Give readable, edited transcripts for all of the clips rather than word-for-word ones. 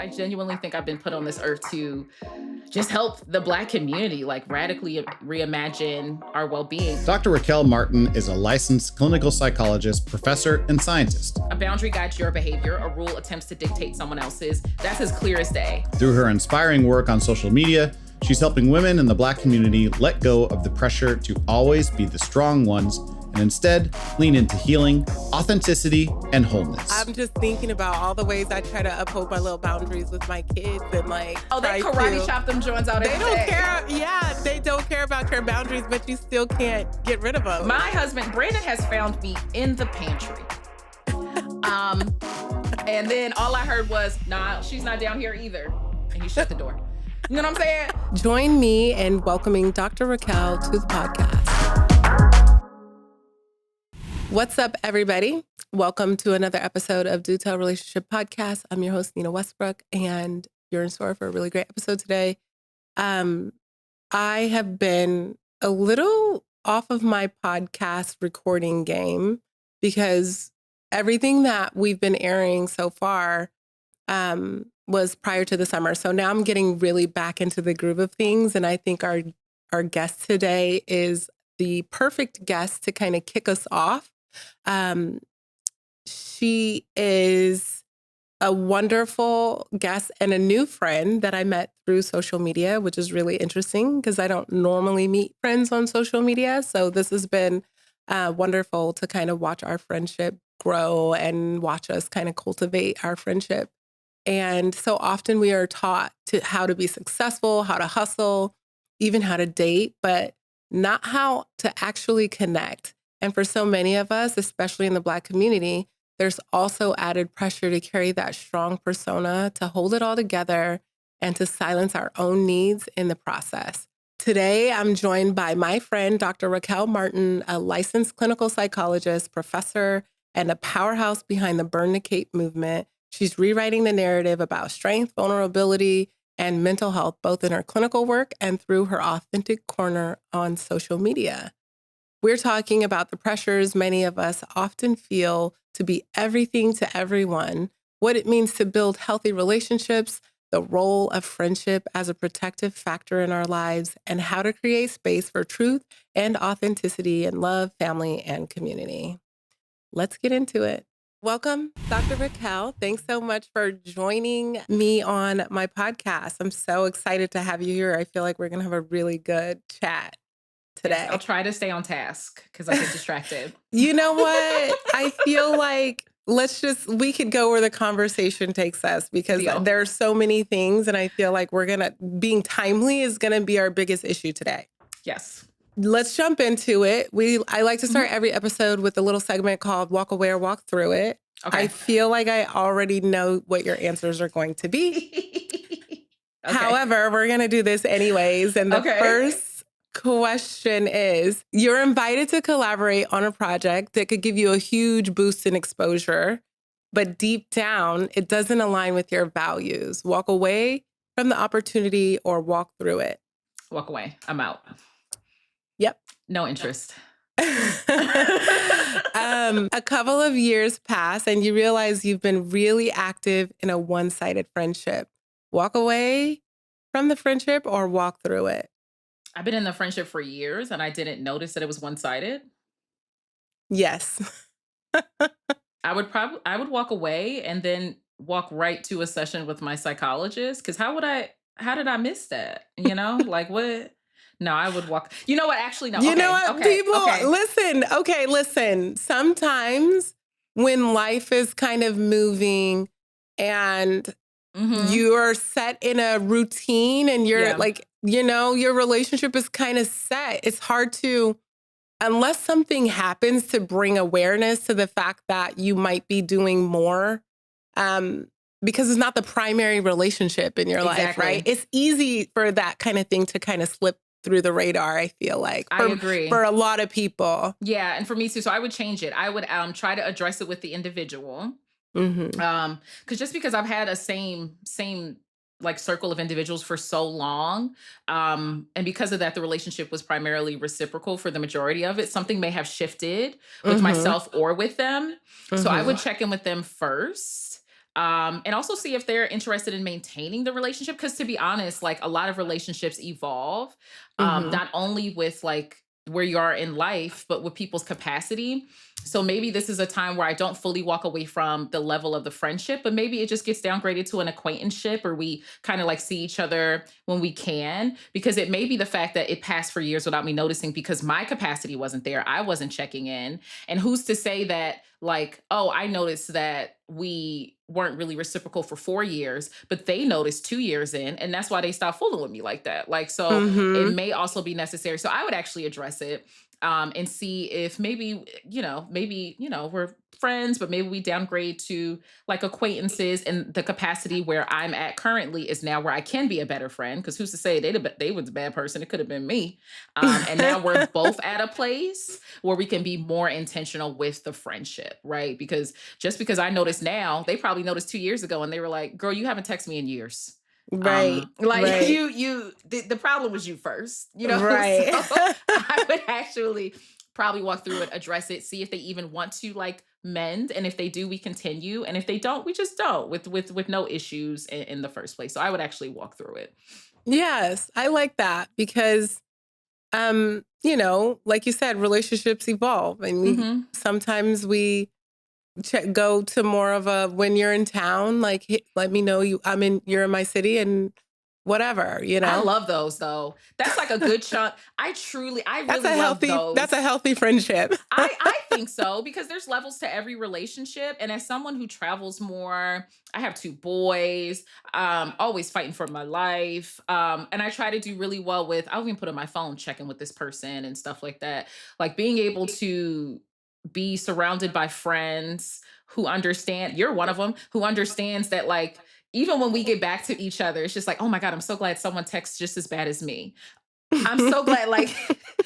I genuinely think I've been put on this earth to just help the Black community, like radically reimagine our well-being. Dr. Raquel Martin is a licensed clinical psychologist, professor, and scientist. A boundary guides your behavior. A rule attempts to dictate someone else's. That's as clear as day. Through her inspiring work on social media, she's helping women in the Black community let go of the pressure to always be the strong ones and instead lean into healing, authenticity, and wholeness. I'm just thinking about all the ways I try to uphold my little boundaries with my kids and like. Oh, they karate chop them joints out. They don't care. Yeah, they don't care about your boundaries, but you still can't get rid of them. My husband, Brandon, has found me in the pantry. And then all I heard was, nah, she's not down here either. And he shut the door. You know what I'm saying? Join me in welcoming Dr. Raquel to the podcast. What's up, everybody? Welcome to another episode of Do Tell Relationship Podcast. I'm your host, Nina Westbrook, and you're in store for a really great episode today. I have been a little off of my podcast recording game because everything that we've been airing so far was prior to the summer. So now I'm getting really back into the groove of things, and I think our guest today is the perfect guest to kind of kick us off. She is a wonderful guest and a new friend that I met through social media, which is really interesting because I don't normally meet friends on social media. So this has been wonderful to kind of watch our friendship grow and watch us kind of cultivate our friendship. And so often we are taught how to be successful, how to hustle, even how to date, but not how to actually connect. And for so many of us, especially in the Black community, there's also added pressure to carry that strong persona, to hold it all together, and to silence our own needs in the process. Today, I'm joined by my friend, Dr. Raquel Martin, a licensed clinical psychologist, professor, and a powerhouse behind the Burn the Cape movement. She's rewriting the narrative about strength, vulnerability, and mental health, both in her clinical work and through her authentic corner on social media. We're talking about the pressures many of us often feel to be everything to everyone, what it means to build healthy relationships, the role of friendship as a protective factor in our lives, and how to create space for truth and authenticity in love, family, and community. Let's get into it. Welcome, Dr. Raquel. Thanks so much for joining me on my podcast. I'm so excited to have you here. I feel like we're going to have a really good chat today. I'll try to stay on task because I get distracted. You know what? I feel like we could go where the conversation takes us because there are so many things. And I feel like being timely is going to be our biggest issue today. Yes. Let's jump into it. I like to start every episode with a little segment called Walk Away or Walk Through It. Okay. I feel like I already know what your answers are going to be. Okay. However, we're going to do this anyways. And the first question is, you're invited to collaborate on a project that could give you a huge boost in exposure, but deep down, it doesn't align with your values. Walk away from the opportunity or walk through it. Walk away. I'm out. Yep. No interest. A couple of years pass and you realize you've been really active in a one-sided friendship. Walk away from the friendship or walk through it? I've been in the friendship for years and I didn't notice that it was one-sided. Yes. I would walk away and then walk right to a session with my psychologist. Cause how did I miss that? You know, like what? No, I would walk. You know what? Actually, no. You know what? People, listen. Okay, listen. Sometimes when life is kind of moving and you are set in a routine and you're like, you know, your relationship is kind of set. It's hard to, unless something happens to bring awareness to the fact that you might be doing more, because it's not the primary relationship in your life, right? It's easy for that kind of thing to kind of slip through the radar, I feel like. I agree. For a lot of people. Yeah, and for me too. So I would change it. I would try to address it with the individual. Because just because I've had a same like circle of individuals for so long, and because of that, the relationship was primarily reciprocal for the majority of it. Something may have shifted with myself or with them. So I would check in with them first. And also see if they're interested in maintaining the relationship. Because to be honest, like a lot of relationships evolve, Mhm. not only with like where you are in life, but with people's capacity. So maybe this is a time where I don't fully walk away from the level of the friendship, but maybe it just gets downgraded to an acquaintanceship, or we kind of like see each other when we can, because it may be the fact that it passed for years without me noticing because my capacity wasn't there. I wasn't checking in. And who's to say that, like, oh, I noticed that we weren't really reciprocal for 4 years, but they noticed 2 years in, and that's why they stopped fooling with me like that. Like, so it Mhm. may also be necessary. So I would actually address it, and see if maybe, we're friends, but maybe we downgrade to like acquaintances, and the capacity where I'm at currently is now where I can be a better friend. Because who's to say they was a bad person? It could have been me. And now we're both at a place where we can be more intentional with the friendship, right? Because just because I noticed now, they probably noticed 2 years ago, and they were like, "Girl, you haven't texted me in years." Right. Like Right. the problem was you first, so Right. I would actually probably walk through it, address it, see if they even want to like mend, and if they do, we continue, and if they don't, we just don't, with no issues in the first place. So I would actually walk through it. Yes, I like that because like you said, relationships evolve and we Hmm. sometimes we go to more of a when you're in town, like let me know you're in my city and whatever, I love those though. That's like a good chunk. I That's really a love healthy that's those. a healthy friendship. I think so, because there's levels to every relationship. And as someone who travels more, I have two boys, always fighting for my life. And I try to do really well with, I'll even put on my phone checking with this person and stuff like that. Like being able to be surrounded by friends who understand, you're one of them, who understands that, like, even when we get back to each other, it's just like, oh my God, I'm so glad someone texts just as bad as me. I'm so glad, like,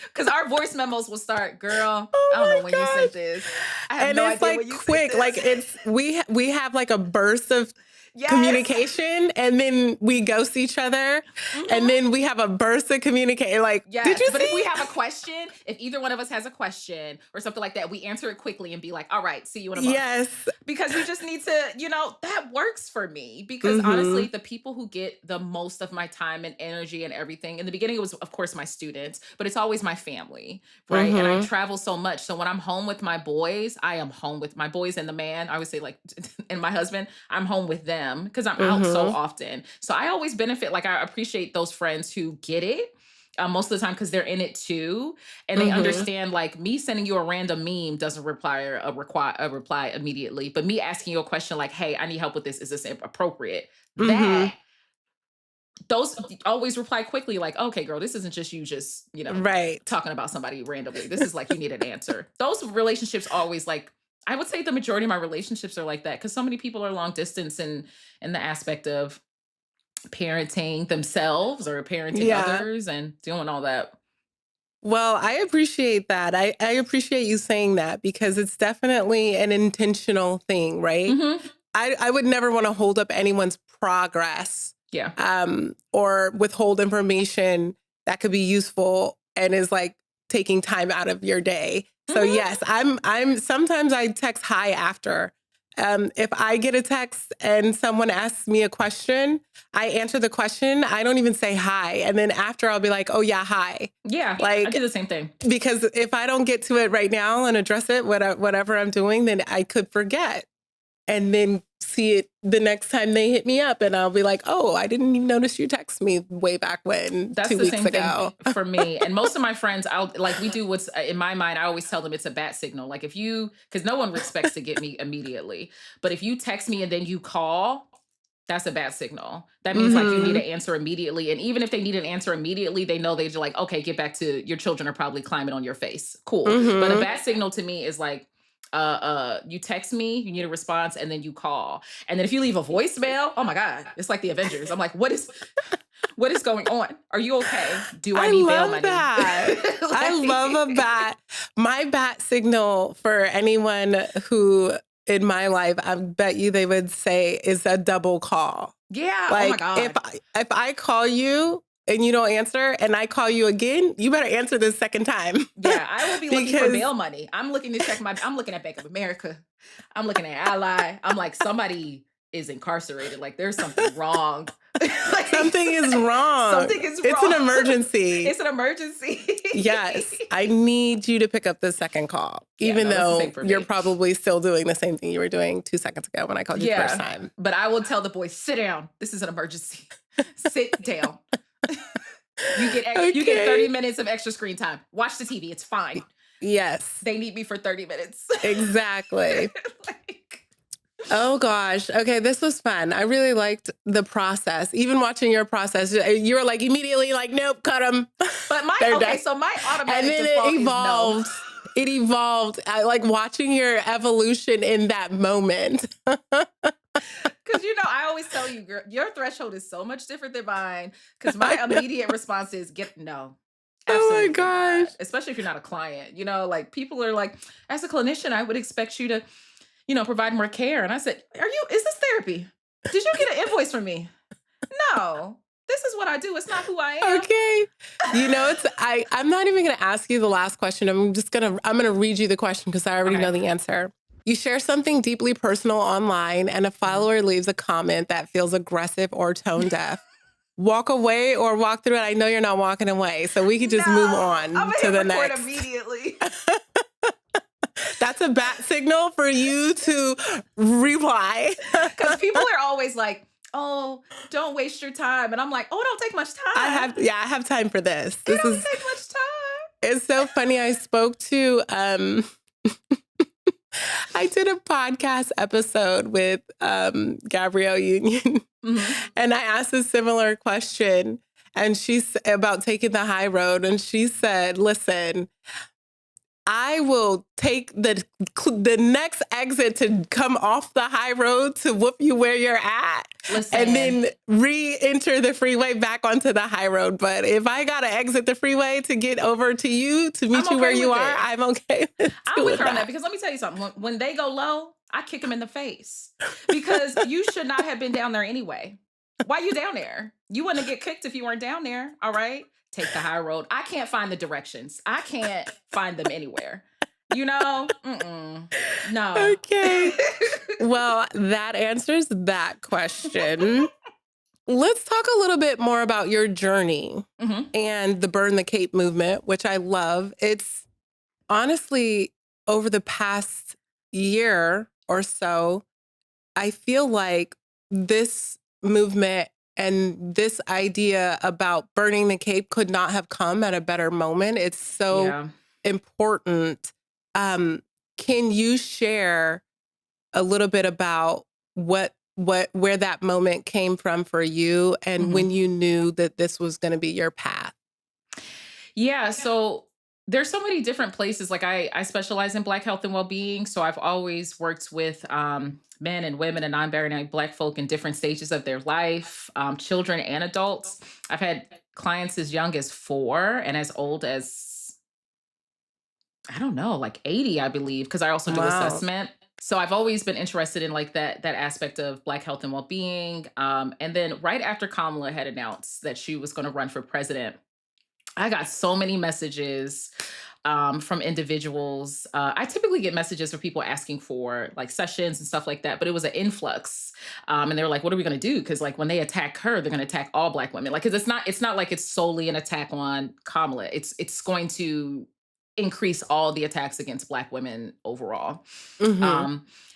because our voice memos will start, girl, I don't know Oh when my you sent gosh. this. I have And no it's idea when like you sent quick, like this. we have like a burst of Yes. communication and then we ghost each other and Hmm. then we have a burst of communication like did Yes, you but if we see? have a question, if either one of us has a question or something like that, we answer it quickly and be like, all right, see you in a month. Yes. Because we just need to, that works for me. Because honestly, Mhm. the people who get the most of my time and energy and everything, in the beginning, it was, of course, my students, but it's always my family, right? And I Mhm. travel so much. So when I'm home with my boys, I am home with my boys and the man, I would say, like, and my husband, I'm home with them because I'm out so Mhm. often. So I always benefit, like, I appreciate those friends who get it, most of the time, because they're in it too, and they Mhm. understand, like, me sending you a random meme doesn't require a reply immediately, but me asking you a question like, hey, I need help with this, is this appropriate, that Mhm. those always reply quickly, like, okay, girl, this isn't just you just Right. talking about somebody randomly, this is like you need an answer. Those relationships always, like, I would say the majority of my relationships are like that, because so many people are long distance, and in the aspect of parenting themselves or parenting Yeah. others and doing all that. Well, I appreciate that. I appreciate you saying that because it's definitely an intentional thing, right? Hmm. I would never want to hold up anyone's progress Yeah. or withhold information that could be useful and is like taking time out of your day. So Hmm. yes, I'm sometimes I text hi after. If I get a text and someone asks me a question, I answer the question. I don't even say hi. And then after I'll be like, oh yeah, hi. Yeah, I Like do the same thing. because if I don't get to it right now and address it, whatever I'm doing, then I could forget and then see it the next time they hit me up. And I'll be like, oh, I didn't even notice you text me way back when That's 2 the weeks same thing ago. for me. And most of my friends, I'll like, we do what's in my mind. I always tell them it's a bat signal. Like, because no one expects to get me immediately, but if you text me and then you call, that's a bad signal. That means like you need Hmm. an answer immediately. And even if they need an answer immediately, they know they're like, okay, get back to your children are probably climbing on your face. Cool. But a Hmm. bad signal to me is like, you text me, you need a response, and then you call. And then if you leave a voicemail, oh my God, it's like the Avengers. I'm like, what is going on? Are you okay? Do I I need bail love money? that. I love a Like, bat. My bat signal for anyone who in my life, I bet you they would say is a double call. yeah. Oh my Like God. if I call you and you don't answer and I call you again, you better answer the second time. Yeah, I will be looking for Because bail money. I'm looking at Bank of America. I'm looking at Ally. I'm like, somebody is incarcerated. Like there's something wrong. Like, Something is wrong. Something is wrong. It's an emergency. It's an emergency. Yes. I need you to pick up the second call, even though you're probably still doing the same thing you were doing 2 seconds ago when I called you the first time. But I will tell the boys, sit down. This is an emergency. Sit down. You get 30 minutes of extra screen time. Watch the TV. It's fine. Yes. They need me for 30 minutes. Exactly. Oh gosh. Okay, this was fun. I really liked the process. Even watching your process, you were like immediately like, nope, cut them. But my automatic and then default it evolved. Is no. It evolved. I like watching your evolution in that moment. Because I always tell you, girl, your threshold is so much different than mine. Because my immediate response is no. Absolutely oh my gosh. Not. Especially if you're not a client. Like people are like, as a clinician, I would expect you to provide more care. And I said, is this therapy? Did you get an invoice from me? No, this is what I do. It's not who I am. Okay. I'm not even going to ask you the last question. I'm going to read you the question because I already know the answer. You share something deeply personal online and a follower leaves a comment that feels aggressive or tone deaf. Walk away or walk through it. I know you're not walking away, so we could just move on to the next. Immediately. That's a bat signal for you to reply. Because people are always like, oh, don't waste your time. And I'm like, oh, it don't take much time. I have time for this. It don't take much time. It's so funny. I spoke to, I did a podcast episode with Gabrielle Union. And I asked a similar question and she's about taking the high road. And she said, listen, I will take the next exit to come off the high road to whoop you where you're at. Listen. And then re-enter the freeway back onto the high road. But if I got to exit the freeway to get over to you, to meet you where you are, I'm okay with I'm with her on that because let me tell you something. When they go low, I kick them in the face because you should not have been down there anyway. Why you down there? You wouldn't get kicked if you weren't down there. All right. Take the high road. I can't find the directions. I can't find them anywhere. No. Okay. Well, that answers that question. Let's talk a little bit more about your journey and the Burn the Cape movement, which I love. It's honestly over the past year or so, I feel like this movement and this idea about burning the cape could not have come at a better moment. It's so important. Can you share a little bit about where that moment came from for you and when you knew that this was going to be your path? Yeah. So there's so many different places. Like I specialize in Black health and well-being. So I've always worked with men and women and non-binary Black folk in different stages of their life, children and adults. I've had clients as young as 4 and as old as, I don't know, like 80, I believe, because I also do assessment. So I've always been interested in like that aspect of Black health and well-being. And then right after Kamala had announced that she was going to run for president, I got so many messages from individuals. I typically get messages from people asking for like sessions and stuff like that, but it was an influx. And they were like, what are we going to do? Because like when they attack her, they're going to attack all Black women. Like, because it's not like it's solely an attack on Kamala. It's going to increase all the attacks against Black women overall.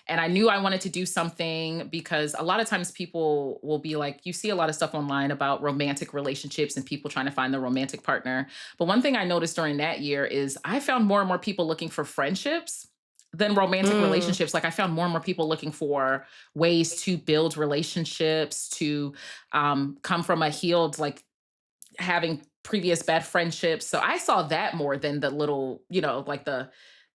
And I knew I wanted to do something because a lot of times people will be like, you see a lot of stuff online about romantic relationships and people trying to find the romantic partner. But one thing I noticed during that year is I found more and more people looking for friendships than romantic relationships. Like I found more and more people looking for ways to build relationships, to come from a healed, like having previous bad friendships. So I saw that more than the little, like the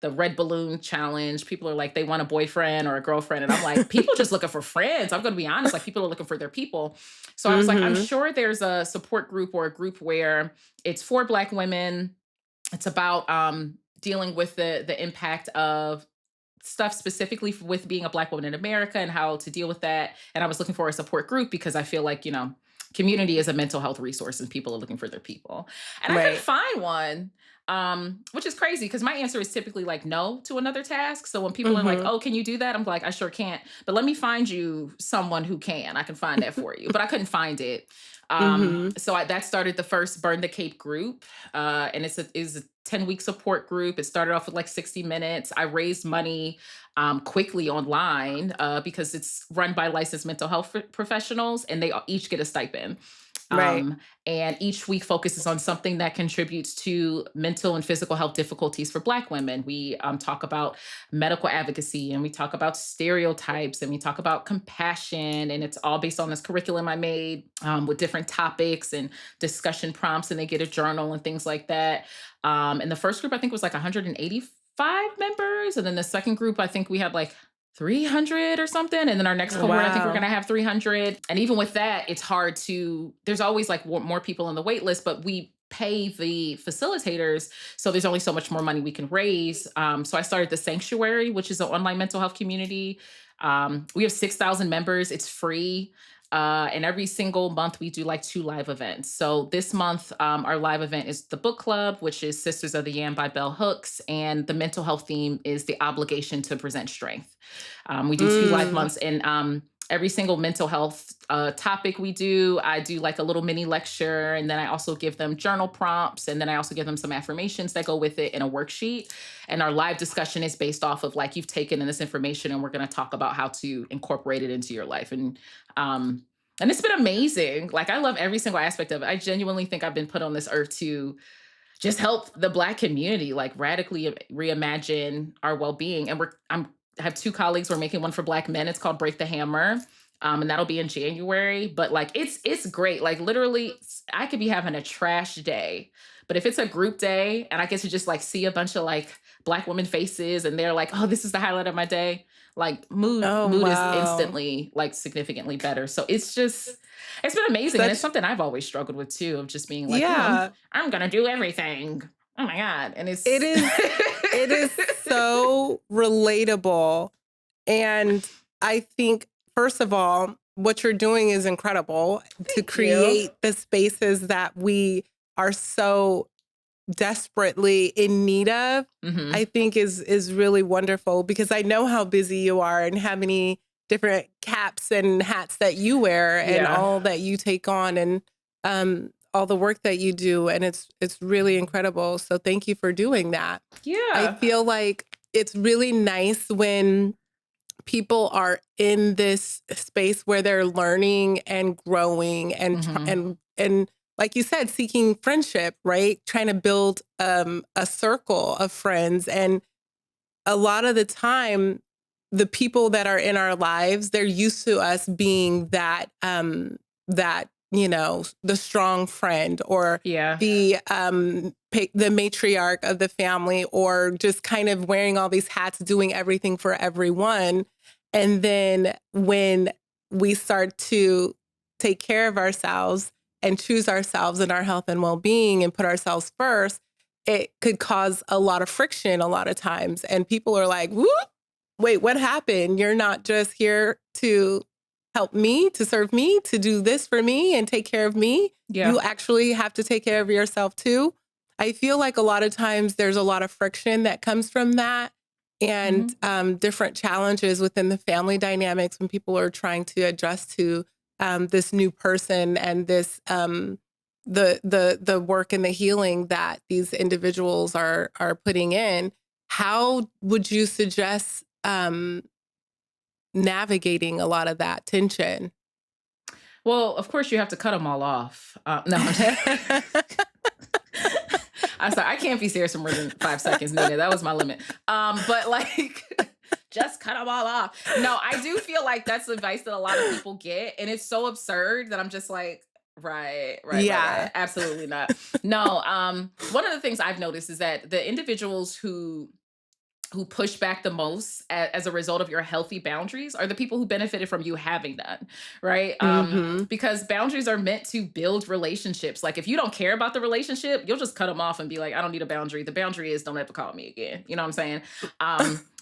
red balloon challenge. People are like, they want a boyfriend or a girlfriend. And I'm like, people just looking for friends. I'm going to be honest. Like people are looking for their people. So I was like, I'm sure there's a support group or a group where it's for Black women. It's about dealing with the impact of stuff specifically with being a Black woman in America and how to deal with that. And I was looking for a support group because I feel like, community is a mental health resource and people are looking for their people. And I couldn't find one. which is crazy because my answer is typically like no to another task. So when people are like, Mm-hmm. oh, can you do that? I'm like, I sure can't, but let me find you someone who can. I can find that for you, but I couldn't find it. Mm-hmm. That started the first Burn the Cape group. And is a 10-week support group. It started off with like 60 minutes. I raised money quickly online because it's run by licensed mental health professionals and they each get a stipend. Right. And each week focuses on something that contributes to mental and physical health difficulties for Black women. We talk about medical advocacy and we talk about stereotypes and we talk about compassion. And it's all based on this curriculum I made with different topics and discussion prompts. And they get a journal and things like that. And the first group, I think, was like 185 members. And then the second group, I think we had like 300 or something. And then our next cohort, I think we're going Wow. to have 300. And even with that, it's hard there's always like more people on the wait list, but we pay the facilitators. So there's only so much more money we can raise. So I started the Sanctuary, which is an online mental health community. We have 6,000 members. It's free. And every single month we do like 2 live events. So this month, our live event is the book club, which is Sisters of the Yam by Bell Hooks. And the mental health theme is the obligation to present strength. We do 2 live Mm. months and every single mental health topic we do, I do like a little mini lecture. And then I also give them journal prompts. And then I also give them some affirmations that go with it in a worksheet. And our live discussion is based off of like, you've taken in this information and we're going to talk about how to incorporate it into your life. And it's been amazing. Like I love every single aspect of it. I genuinely think I've been put on this earth to just help the Black community, like radically reimagine our well-being. And I have 2 colleagues. We're making one for Black men. It's called Break the Hammer. And that'll be in January. But like it's great. Like literally, I could be having a trash day. But if it's a group day and I get to just like see a bunch of like Black women faces and they're like, oh, this is the highlight of my day. Like Oh, mood is wow. instantly like significantly better. So it's been amazing. And it's Such, something I've always struggled with too, of just being like, yeah, I'm gonna do everything. Oh my God. And it it's is, it is so relatable. And I think, first of all, what you're doing is incredible to thank you. create the spaces that we are so desperately in need of. Hmm. I think is really wonderful because I know how busy you are and how many different caps and hats that you wear and Yeah. all that you take on and all the work that you do, and it's really incredible. So thank you for doing that. I Yeah. feel like it's really nice when people are in this space where they're learning and growing Hmm. and like you said, seeking friendship, right? Trying to build a circle of friends. And a lot of the time, the people that are in our lives, they're used to us being that the strong friend or Yeah. the matriarch of the family, or just kind of wearing all these hats, doing everything for everyone. And then when we start to take care of ourselves and choose ourselves and our health and well-being and put ourselves first, it could cause a lot of friction a lot of times. And people are like, whoop, wait, what happened? You're not just here to help me, to serve me, to do this for me and take care of me. Yeah. You actually have to take care of yourself too. I feel like a lot of times there's a lot of friction that comes from that and Hmm. different challenges within the family dynamics when people are trying to adjust to this new person and this the work and the healing that these individuals are putting in. How would you suggest navigating a lot of that tension? Well, of course you have to cut them all off. No, I'm sorry. I can't be serious for more than 5 seconds, Nina. That was my limit. But like, just cut them all off. No, I do feel like that's advice that a lot of people get, and it's so absurd that I'm just like, right, right, right, right. Yeah. Absolutely not. No. One of the things I've noticed is that the individuals who push back the most as a result of your healthy boundaries are the people who benefited from you having none, right? Hmm. Because boundaries are meant to build relationships. Like if you don't care about the relationship, you'll just cut them off and be like, I don't need a boundary. The boundary is don't ever call me again. You know what I'm saying?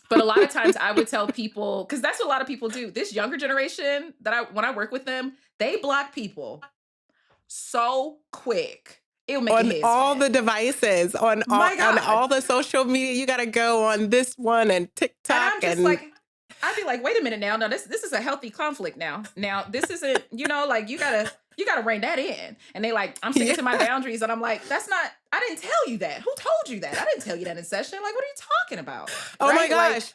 But a lot of times I would tell people, because that's what a lot of people do. This younger generation when I work with them, they block people so quick. It'll make your On head all spin. the devices, My on God. all the social media. You got to go on this one and And TikTok I'm just and like, I'd be like, wait a minute now. No, this is a healthy conflict now. Now this isn't, like you gotta rein that in. And they like, I'm sticking yeah. to my boundaries. And I'm like, that's not, I didn't tell you that. Who told you that? I didn't tell you that in session. Like, what are you talking about? Oh my Right? Like,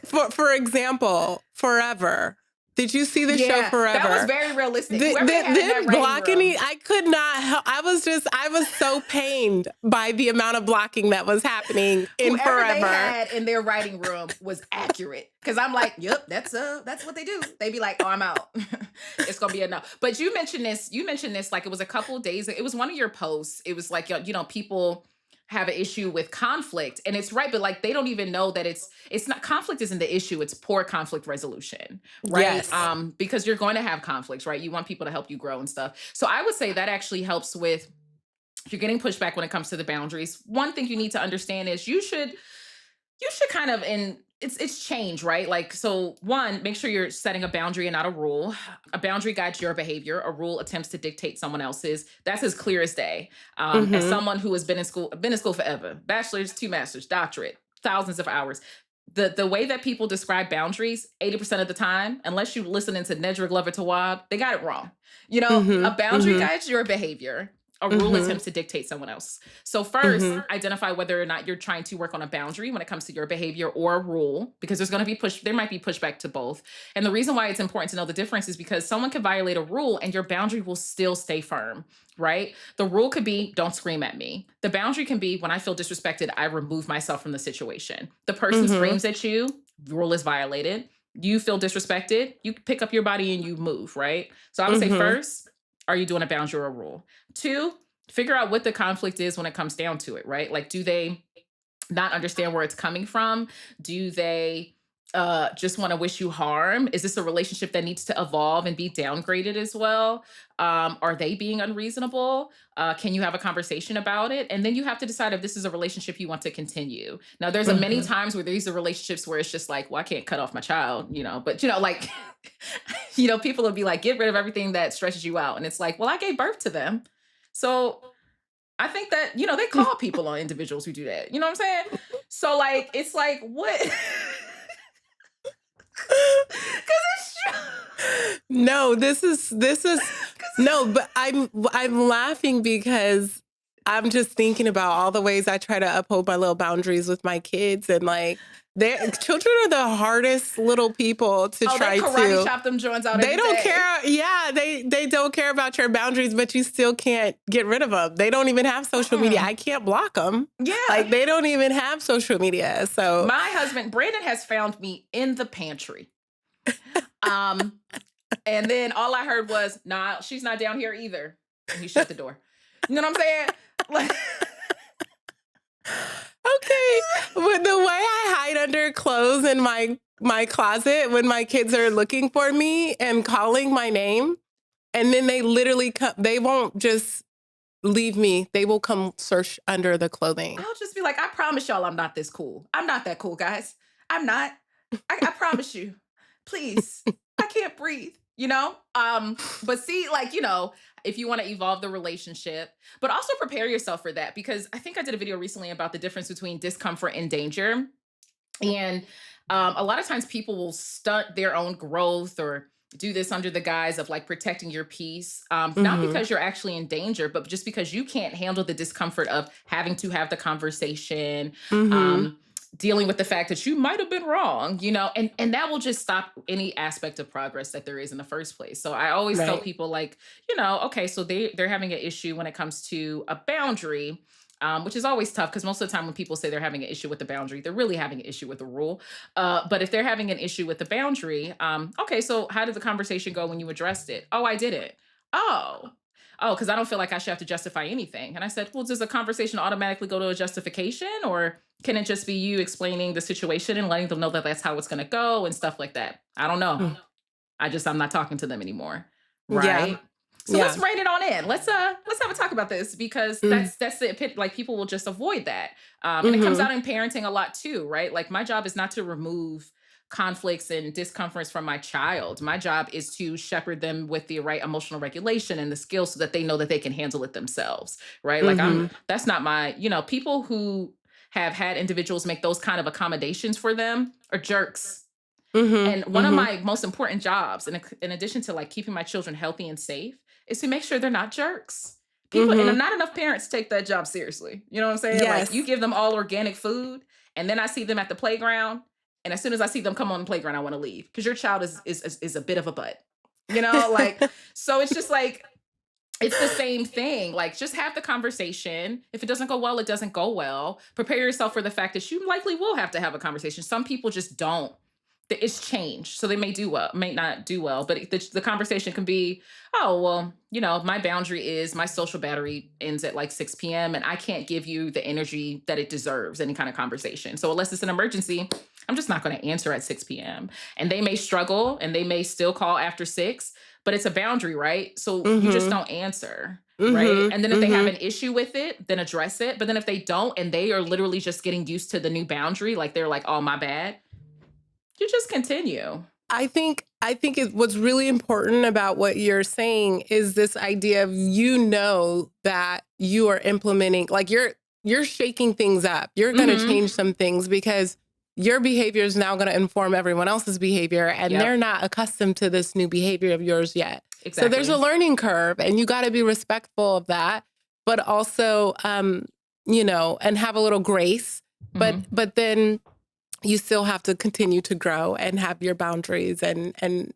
gosh. For example, Forever. Did you see the show yeah, that was Forever? very realistic. Whoever they had in that Them writing blocking me, room, I could not help. I was so pained by the amount of blocking that was happening in whoever they Forever. had in their writing room was accurate. Cause I'm like, yep, that's what they do. They be like, oh, I'm out. It's gonna be enough. But you mentioned this like it was a couple of days. It was one of your posts. It was like, people have an issue with conflict, and it's right, but like they don't even know that it's not, conflict isn't the issue, it's poor conflict resolution, right? Yes. Because you're going to have conflicts, right? You want people to help you grow and stuff. So I would say that actually helps with, if you're getting pushback when it comes to the boundaries. One thing you need to understand is you should kind of, and it's change, right? Like, so one, make sure you're setting a boundary and not a rule. A boundary guides your behavior. A rule attempts to dictate someone else's. That's as clear as day. As someone who has been in school forever, bachelor's, 2 masters, doctorate, thousands of hours. The way that people describe boundaries, 80% of the time, unless you listening to Nedra Glover Tawwab, they got it wrong. A boundary guides your behavior. A rule attempts to dictate someone else. So first, identify whether or not you're trying to work on a boundary when it comes to your behavior or a rule, because there might be pushback to both. And the reason why it's important to know the difference is because someone can violate a rule and your boundary will still stay firm, right? The rule could be, don't scream at me. The boundary can be, when I feel disrespected, I remove myself from the situation. The person screams at you, rule is violated. You feel disrespected, you pick up your body and you move, right? So I would say first, are you doing a boundary or a rule? 2, figure out what the conflict is when it comes down to it, right? Like, do they not understand where it's coming from? Do they just want to wish you harm? Is this a relationship that needs to evolve and be downgraded as well? Are they being unreasonable? Can you have a conversation about it? And then you have to decide if this is a relationship you want to continue. Now, there's many times where these are relationships where it's just like, well, I can't cut off my child, but like, people will be like, get rid of everything that stresses you out. And it's like, well, I gave birth to them. So I think that, they call people on individuals who do that. You know what I'm saying? So like, it's like, what? Because it's true. No, this is no, but I'm laughing because I'm just thinking about all the ways I try to uphold my little boundaries with my kids, and like, children are the hardest little people to try they karate to chop them joints out. They every don't day. care. Yeah, they don't care about your boundaries, but you still can't get rid of them. They don't even have social media. I can't block them. Yeah. Like, they don't even have social media. So my husband, Brandon, has found me in the pantry. And then all I heard was, nah, she's not down here either. And he shut the door. You know what I'm saying? Like, okay. But the way I hide under clothes in my closet when my kids are looking for me and calling my name, and then they literally come, they won't just leave me. They will come search under the clothing. I'll just be like, I promise y'all I'm not this cool. I'm not that cool, guys. I'm not. I promise you. Please. I can't breathe, But see, like, if you want to evolve the relationship, but also prepare yourself for that, because I think I did a video recently about the difference between discomfort and danger. And a lot of times people will stunt their own growth or do this under the guise of like protecting your peace, not because you're actually in danger, but just because you can't handle the discomfort of having to have the conversation, dealing with the fact that you might have been wrong, and that will just stop any aspect of progress that there is in the first place. So I always tell people, like, okay, so they're having an issue when it comes to a boundary, which is always tough, because most of the time when people say they're having an issue with the boundary, they're really having an issue with the rule. But if they're having an issue with the boundary, okay, so how did the conversation go when you addressed it? Oh, I didn't. Oh, because I don't feel like I should have to justify anything. And I said, well, does the conversation automatically go to a justification, or can it just be you explaining the situation and letting them know that that's how it's going to go and stuff like that? I don't know. I'm not talking to them anymore. Right. Yeah. So let's rein it on in. Let's have a talk about this, because that's the like, people will just avoid that. And it comes out in parenting a lot too, right? Like, my job is not to remove conflicts and discomforts from my child. My job is to shepherd them with the right emotional regulation and the skills so that they know that they can handle it themselves, right? Like Mhm. that's not my, people who have had individuals make those kind of accommodations for them are jerks. Mhm. And one of Mhm. my most important jobs, in addition to like keeping my children healthy and safe, is to make sure they're not jerks. People, and Mhm. not enough parents take that job seriously. You know what I'm saying? Like you Yes. give them all organic food, and then I see them at the playground, and as soon as I see them come on the playground, I want to leave because your child is a bit of a butt. Like so it's just like it's the same thing. Like, just have the conversation. If it doesn't go well, it doesn't go well. Prepare yourself for the fact that you likely will have to have a conversation. Some people just don't. It's changed. So they may do well, may not do well, but the conversation can be, oh, well, my boundary is my social battery ends at like 6 p.m. and I can't give you the energy that it deserves, any kind of conversation. So unless it's an emergency, I'm just not going to answer at 6 p.m. And they may struggle and they may still call after 6, but it's a boundary, right? So you just Mhm. don't answer, right? Mhm. And then if they have Mhm. an issue with it, then address it. But then if they don't and they are literally just getting used to the new boundary, like they're like, oh, my bad, you just continue. I think what's really important about what you're saying is this idea of that you are implementing, like you're shaking things up. You're going to Hmm. change some things because your behavior is now going to inform everyone else's behavior, and they're Yep, not accustomed to this new behavior of yours yet. So there's a exactly. learning curve, and you got to be respectful of that, but also, and have a little grace. But Hmm. but then you still have to continue to grow and have your boundaries and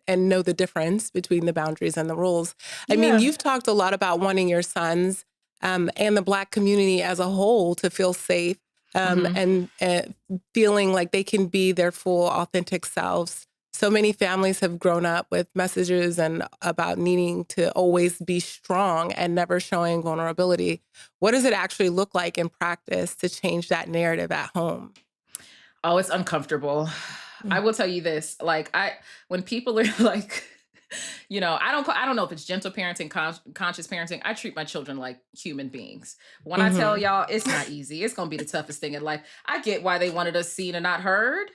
know the difference between the boundaries and the rules. I mean, Yeah. you've talked a lot about wanting your sons and the Black community as a whole to feel safe Hmm. and feeling like they can be their full, authentic selves. So many families have grown up with messages and about needing to always be strong and never showing vulnerability. What does it actually look like in practice to change that narrative at home? Oh, it's uncomfortable. I will tell you this, like when people are like, I don't know if it's gentle parenting, conscious parenting. I treat my children like human beings. When I tell Mm-hmm. y'all it's not easy, it's going to be the toughest thing in life. I get why they wanted us seen and not heard.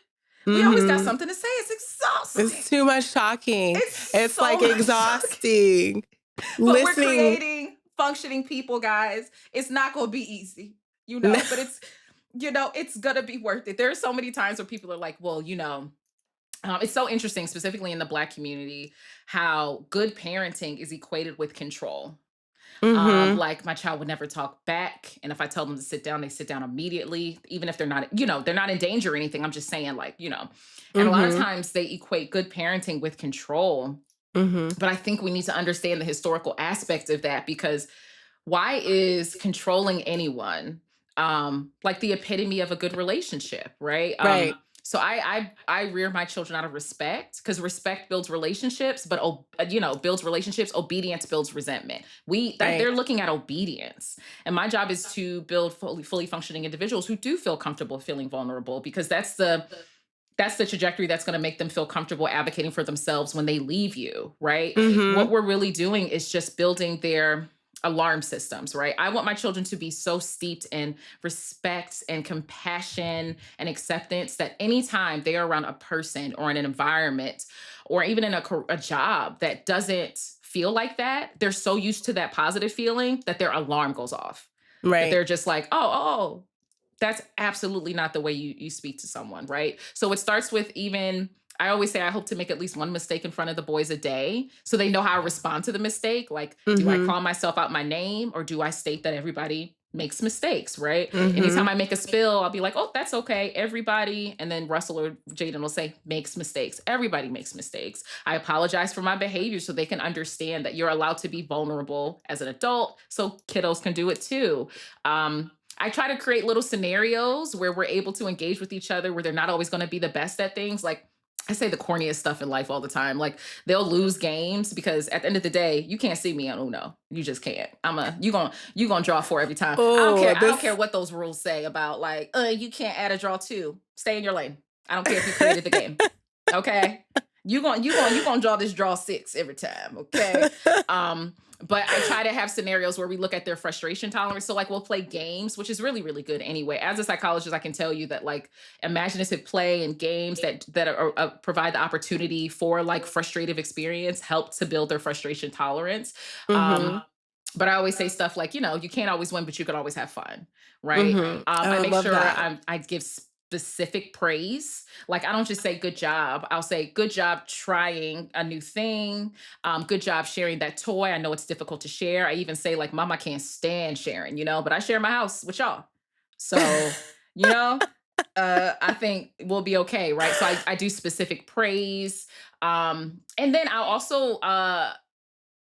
We always got Mm-hmm. something to say. It's exhausting. It's too much talking. It's It's so like much talking. exhausting. But we're Listening. creating functioning people, guys. It's not going to be easy, but it's going to be worth it. There are so many times where people are like, well, it's so interesting, specifically in the Black community, how good parenting is equated with control. Mm-hmm. Like my child would never talk back, and if I tell them to sit down, they sit down immediately, even if they're not in danger or anything. I'm just saying, and a lot of Mm-hmm. times they equate good parenting with control. Mm-hmm. But I think we need to understand the historical aspect of that because why is controlling anyone like the epitome of a good relationship, right? Right. So I rear my children out of respect because respect builds relationships, but builds relationships. Obedience builds resentment. They're Right. looking at obedience, and my job is to build fully functioning individuals who do feel comfortable feeling vulnerable because that's the trajectory that's going to make them feel comfortable advocating for themselves when they leave you, right? What Mm-hmm. we're really doing is just building their alarm systems, right? I want my children to be so steeped in respect and compassion and acceptance that anytime they are around a person or in an environment or even in a job that doesn't feel like that, they're so used to that positive feeling that their alarm goes off. That Right. they're just like, oh, that's absolutely not the way you speak to someone, right? So it starts with even I always say I hope to make at least one mistake in front of the boys a day so they know how I respond to the mistake. Like, do I Mm-hmm. call myself out my name or do I state that everybody makes mistakes, right? Anytime Mm-hmm. I make a spill, I'll be like, oh, that's okay. Everybody. And then Russell or Jaden will say, makes mistakes. Everybody makes mistakes. I apologize for my behavior so they can understand that you're allowed to be vulnerable as an adult so kiddos can do it too. I try to create little scenarios where we're able to engage with each other, where they're not always going to be the best at things. Like I say the corniest stuff in life all the time. Like they'll lose games because at the end of the day, you can't see me on Uno. You just can't. You gonna draw four every time. I don't Oh, care. I don't care this. what those rules say about you can't add a draw two. Stay in your lane. I don't care if you created the game. Okay. You gonna draw 6 every time, okay? But I try to have scenarios where we look at their frustration tolerance. So like we'll play games, which is really, really good anyway. As a psychologist, I can tell you that like imaginative play and games that provide the opportunity for like frustrative experience help to build their frustration tolerance. Mm-hmm. But I always say stuff like, you can't always win, but you can always have fun, right? Mm-hmm. I I make love sure that. I give specific praise. Like I don't just say good job. I'll say good job trying a new thing. Good job sharing that toy. I know it's difficult to share. I even say like, Mama can't stand sharing, but I share my house with y'all. So, you know, I think we'll be okay, right? So I do specific praise. And then I'll also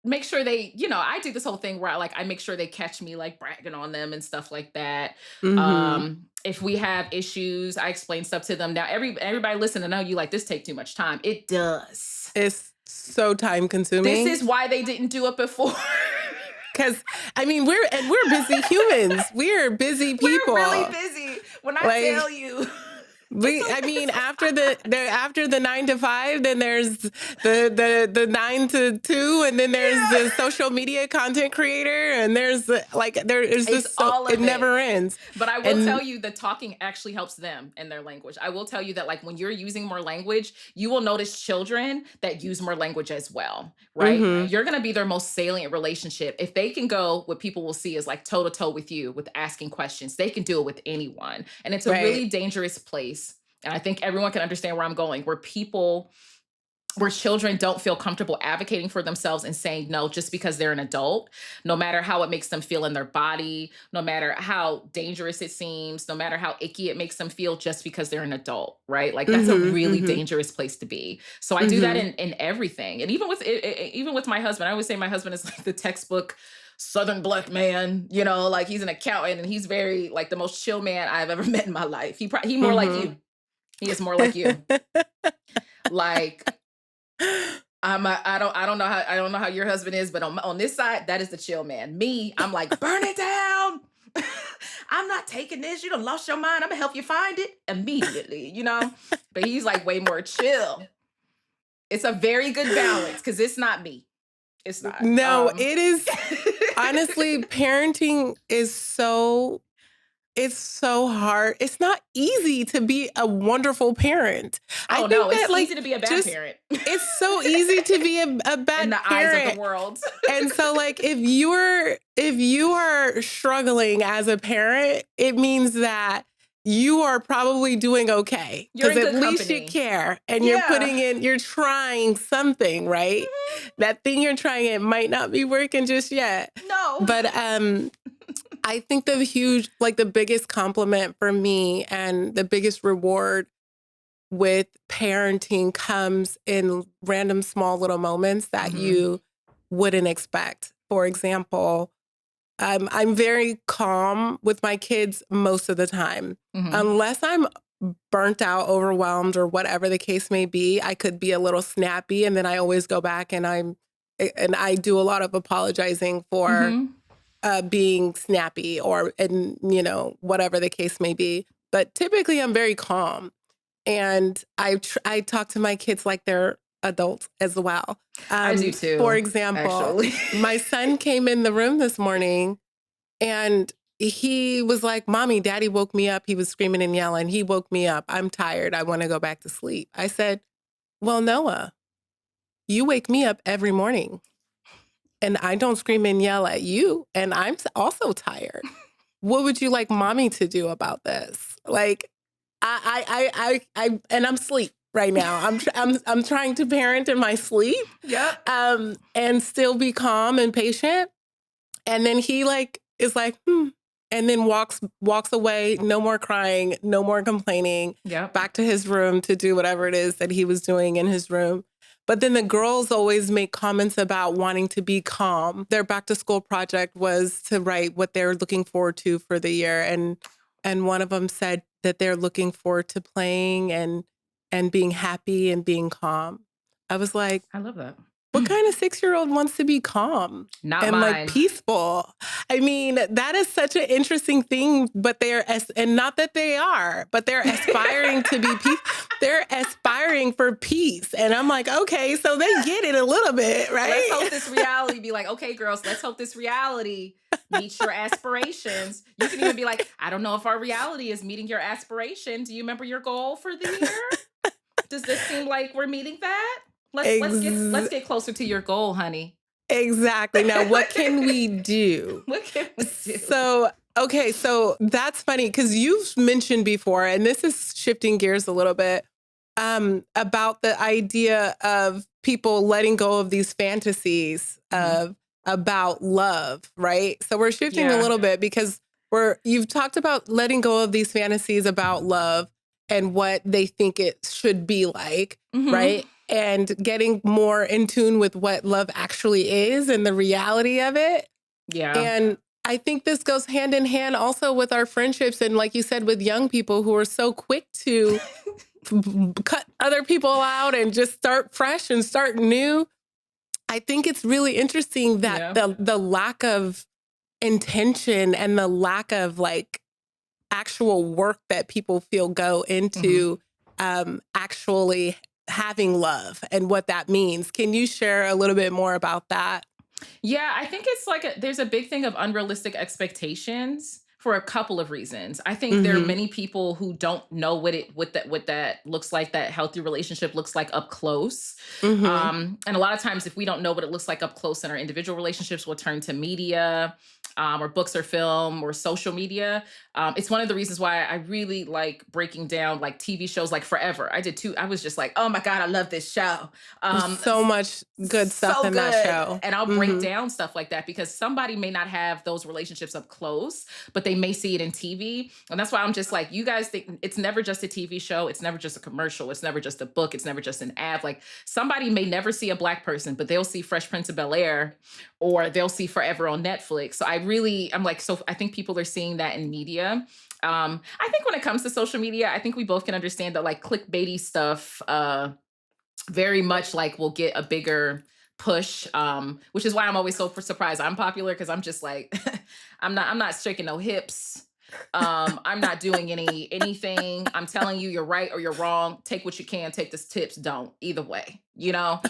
make sure I do this whole thing where I make sure they catch me like bragging on them and stuff like that. Mm-hmm. If we have issues, I explain stuff to them. Now everybody listen to know you like this take too much time. It does. It's so time consuming. This is why they didn't do it before. Because I mean, we're busy humans. We're busy people. We're really busy. When I tell you. After the 9 to 5, then there's the 9 to 2, and then there's the social media content creator, and there's just it never ends. But I will tell you, the talking actually helps them in their language. I will tell you that like when you're using more language, you will notice children that use more language as well, right? Mm-hmm. You're going to be their most salient relationship. If they can go, what people will see is like toe to toe with you with asking questions. They can do it with anyone. And it's a really dangerous place. And I think everyone can understand where I'm going, where children don't feel comfortable advocating for themselves and saying no just because they're an adult, no matter how it makes them feel in their body, no matter how dangerous it seems, no matter how icky it makes them feel just because they're an adult, right? Like that's a really dangerous place to be. So I do that in everything. And even with my husband, I always say my husband is like the textbook Southern black man, like he's an accountant and he's very like the most chill man I've ever met in my life. He more like you. He is more like you. Like I don't know how your husband is, but on this side, that is the chill man. Me, I'm like, burn it down. I'm not taking this. You done lost your mind. I'm gonna help you find it immediately, But he's like way more chill. It's a very good balance because it's not me. It's not. No, it is. Honestly, parenting is it's so hard. It's not easy to be a wonderful parent. Oh, no, it's easy to be a bad parent. It's so easy to be a bad parent. In the eyes of the world. And so like if you are struggling as a parent, it means that you are probably doing okay. Because at least you care and you're trying something, right? Mm-hmm. That thing you're trying, it might not be working just yet. No. But I think the biggest compliment for me and the biggest reward with parenting comes in random small little moments that you wouldn't expect. For example, I'm very calm with my kids most of the time. Unless I'm burnt out, overwhelmed, or whatever the case may be, I could be a little snappy, and then I always go back and I do a lot of apologizing for being snappy or whatever the case may be. But typically I'm very calm, and I talk to my kids like they're adults as well. I do too. For example, my son came in the room this morning and he was like, "Mommy, Daddy woke me up. He was screaming and yelling. He woke me up. I'm tired. I want to go back to sleep." I said, "Well, Noah, you wake me up every morning. And I don't scream and yell at you. And I'm also tired. What would you like Mommy to do about this?" Like, and I'm asleep right now. I'm trying to parent in my sleep. Yep. And still be calm and patient. And then he is like, and then walks away. No more crying. No more complaining. Yep. Back to his room to do whatever it is that he was doing in his room. But then the girls always make comments about wanting to be calm. Their back to school project was to write what they're looking forward to for the year. And one of them said that they're looking forward to playing and being happy and being calm. I was like, I love that. what kind of 6-year-old wants to be calm Not and like mine. peaceful? I mean, that is such an interesting thing, but and not that they are, but they're aspiring to be peace. They're aspiring for peace. And I'm like, okay, so they get it a little bit, right? Let's hope this reality be like, okay, girls, let's hope this reality meets your aspirations. You can even be like, I don't know if our reality is meeting your aspiration. Do you remember your goal for the year? Does this seem like we're meeting that? Let's get closer to your goal, honey. Exactly. Now, what can we do? What can we do? So, okay, so that's funny because you've mentioned before, and this is shifting gears a little bit, about the idea of people letting go of these fantasies about love, right? So we're shifting a little bit because you've talked about letting go of these fantasies about love and what they think it should be like, right? And getting more in tune with what love actually is and the reality of it. Yeah. And I think this goes hand in hand also with our friendships. And like you said, with young people who are so quick to cut other people out and just start fresh and start new. I think it's really interesting that the lack of intention and the lack of like actual work that people feel go into actually having love and what that means. Can you share a little bit more about that? Yeah, I think it's like there's a big thing of unrealistic expectations for a couple of reasons. I think there are many people who don't know what that looks like, that healthy relationship looks like up close. And a lot of times if we don't know what it looks like up close in our individual relationships, we'll turn to media, or books or film or social media. It's one of the reasons why I really like breaking down like TV shows like Forever. I was just like, oh my God, I love this show. So much good stuff in that show. And I'll break down stuff like that because somebody may not have those relationships up close, but they may see it in TV. And that's why I'm just like, you guys think it's never just a TV show. It's never just a commercial. It's never just a book. It's never just an ad. Like somebody may never see a Black person, but they'll see Fresh Prince of Bel-Air or they'll see Forever on Netflix. So I think people are seeing that in media. I think when it comes to social media, I think we both can understand that like clickbaity stuff, very much like will get a bigger push, which is why I'm always so surprised I'm popular because I'm just like, I'm not shaking no hips. I'm not doing anything. I'm telling you, you're right or you're wrong. Take what you can, take the tips, don't. Either way, you know?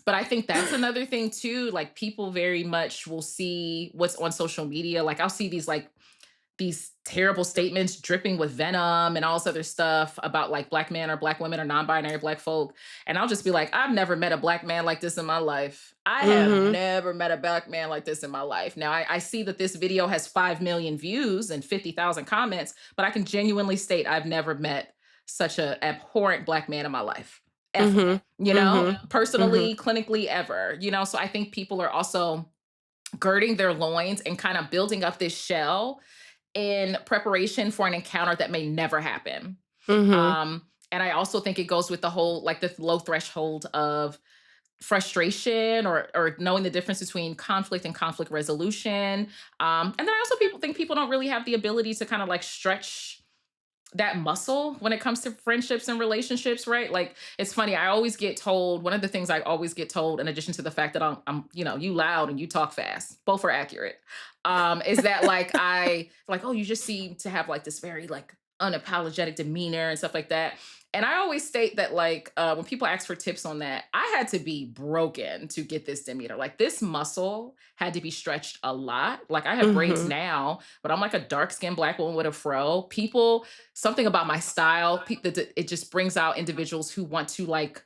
But I think that's another thing too. Like people very much will see what's on social media. Like I'll see these terrible statements dripping with venom and all this other stuff about like Black men or Black women or non-binary Black folk. And I'll just be like, I've never met a Black man like this in my life. I have never met a Black man like this in my life. Now I see that this video has 5 million views and 50,000 comments, but I can genuinely state I've never met such an abhorrent Black man in my life. Ever, you know, personally, clinically, ever, you know? So I think people are also girding their loins and kind of building up this shell in preparation for an encounter that may never happen. And I also think it goes with the whole, like the low threshold of frustration or knowing the difference between conflict and conflict resolution. And then I also think people don't really have the ability to kind of like stretch that muscle when it comes to friendships and relationships, right? Like it's funny. I always get told, one of the things I always get told, in addition to the fact that I'm you loud and you talk fast, both are accurate, is that oh, you just seem to have like this very like unapologetic demeanor and stuff like that. And I always state that like when people ask for tips on that, I had to be broken to get this demeanor. Like this muscle had to be stretched a lot. Like I have braids now, but I'm like a dark-skinned Black woman with a fro. Something about my style, it just brings out individuals who want to like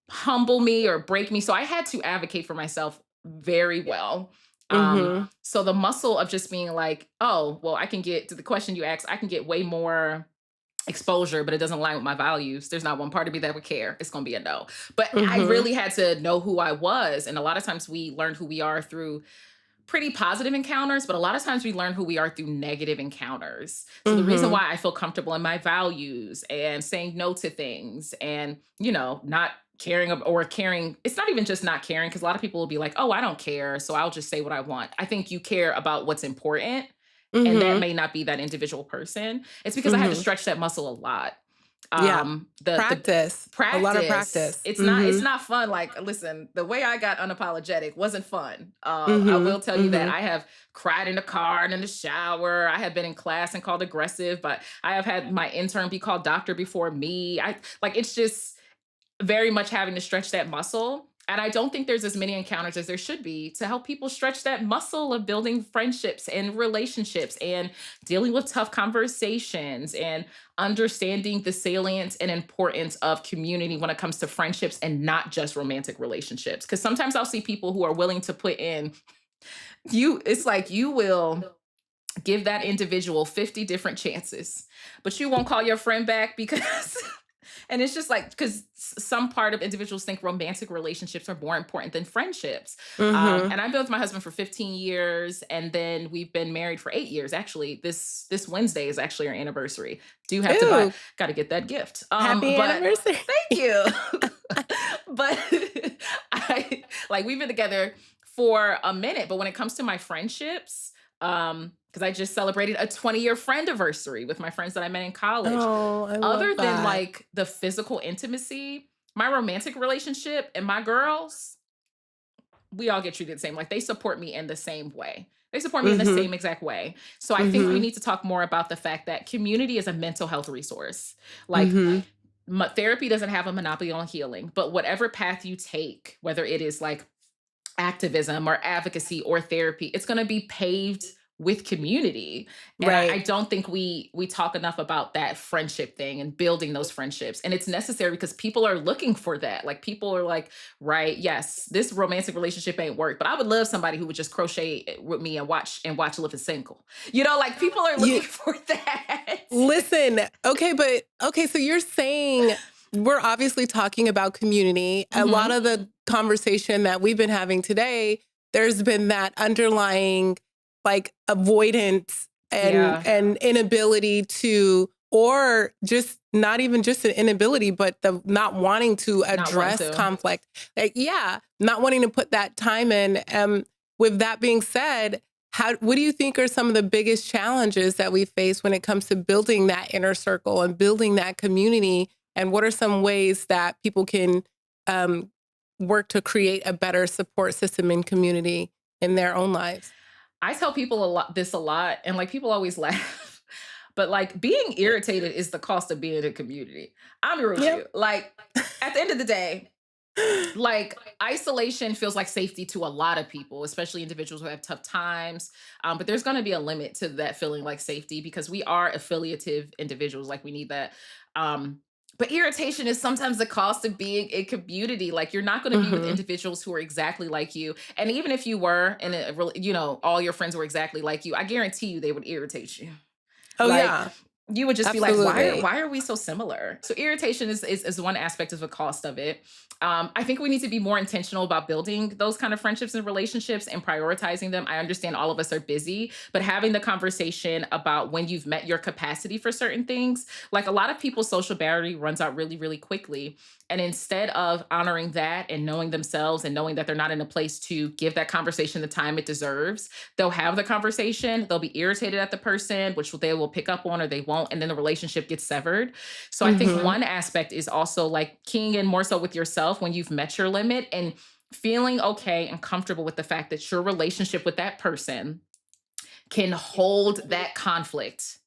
humble me or break me. So I had to advocate for myself very well. So the muscle of just being like, oh, well, I can get to the question you asked, I can get way more exposure, but it doesn't align with my values. There's not one part of me that would care. It's going to be a no. But I really had to know who I was. And a lot of times we learn who we are through pretty positive encounters, but a lot of times we learn who we are through negative encounters. So the reason why I feel comfortable in my values and saying no to things and, not caring or caring, it's not even just not caring, because a lot of people will be like, oh, I don't care, so I'll just say what I want. I think you care about what's important. And that may not be that individual person. It's because I had to stretch that muscle a lot. Yeah. The Practice. A lot of practice. practice. It's not fun. Like, listen, the way I got unapologetic wasn't fun. I Mhm. will tell you that Mhm. I have cried in the car and in the shower. I have been in class and called aggressive, but I have had my intern be called doctor before me. I like it's just very much having to stretch that muscle. And I don't think there's as many encounters as there should be to help people stretch that muscle of building friendships and relationships and dealing with tough conversations and understanding the salience and importance of community when it comes to friendships and not just romantic relationships. Because sometimes I'll see people who are willing to put in it's like you will give that individual 50 different chances, but you won't call your friend back because and it's just like because some part of individuals think romantic relationships are more important than friendships. Mhm. And I've been with my husband for 15 years, and then we've been married for 8 years. Actually, this Wednesday is actually our anniversary. Do have to buy, Ooh, got to get that gift. happy But anniversary. thank you. But I like we've been together for a minute, but when it comes to my friendships, because I just celebrated a 20-year friend anniversary with my friends that I met in college. Oh, I love Other than that. like the physical intimacy, my romantic relationship and my girls, we all get treated the same. Like they support me in the same way. They support me in the Mhm. same exact way. So I think we Mhm. need to talk more about the fact that community is a mental health resource. Like Mhm. therapy doesn't have a monopoly on healing, but whatever path you take, whether it is like activism or advocacy or therapy, it's going to be paved with community. And I Right. don't think we talk enough about that friendship thing and building those friendships. And it's necessary because people are looking for that. Like people are like, right, yes, this romantic relationship ain't work, but I would love somebody who would just crochet with me and watch Live Single. Like people are looking You for that. listen. Okay, but okay, so you're saying we're obviously talking about community. A lot Hmm. of the conversation that we've been having today, there's been that underlying like avoidance and Yeah, inability to, or just not even just an inability, but the not wanting to not wanting address to. conflict. Like, yeah, not wanting to put that time in. With that being said, what do you think are some of the biggest challenges that we face when it comes to building that inner circle and building that community? And what are some ways that people can um, work to create a better support system and community in their own lives? I tell people a lot, and like people always laugh. But like being irritated is the cost of being in a community. I'm real with Yep. you. Like at the end of the day, like isolation feels like safety to a lot of people, especially individuals who have tough times. But there's going to be a limit to that feeling like safety because we are affiliative individuals. Like we need that. But irritation is sometimes the cost of being a community. Like you're not going to be with Hmm. individuals who are exactly like you. And even if you were, and all your friends were exactly like you, I guarantee you they would irritate you. Oh, Like yeah, you would just be like, why are absolutely. why are we so similar? So irritation is one aspect of the cost of it. I think we need to be more intentional about building those kind of friendships and relationships and prioritizing them. I understand all of us are busy, but having the conversation about when you've met your capacity for certain things, like a lot of people's social battery runs out really, really quickly. And instead of honoring that and knowing themselves and knowing that they're not in a place to give that conversation the time it deserves, they'll have the conversation, they'll be irritated at the person, which they will pick up on or they won't, and then the relationship gets severed. So I think Hmm. one aspect is also like keying in more so with yourself when you've met your limit and feeling okay and comfortable with the fact that your relationship with that person can hold that conflict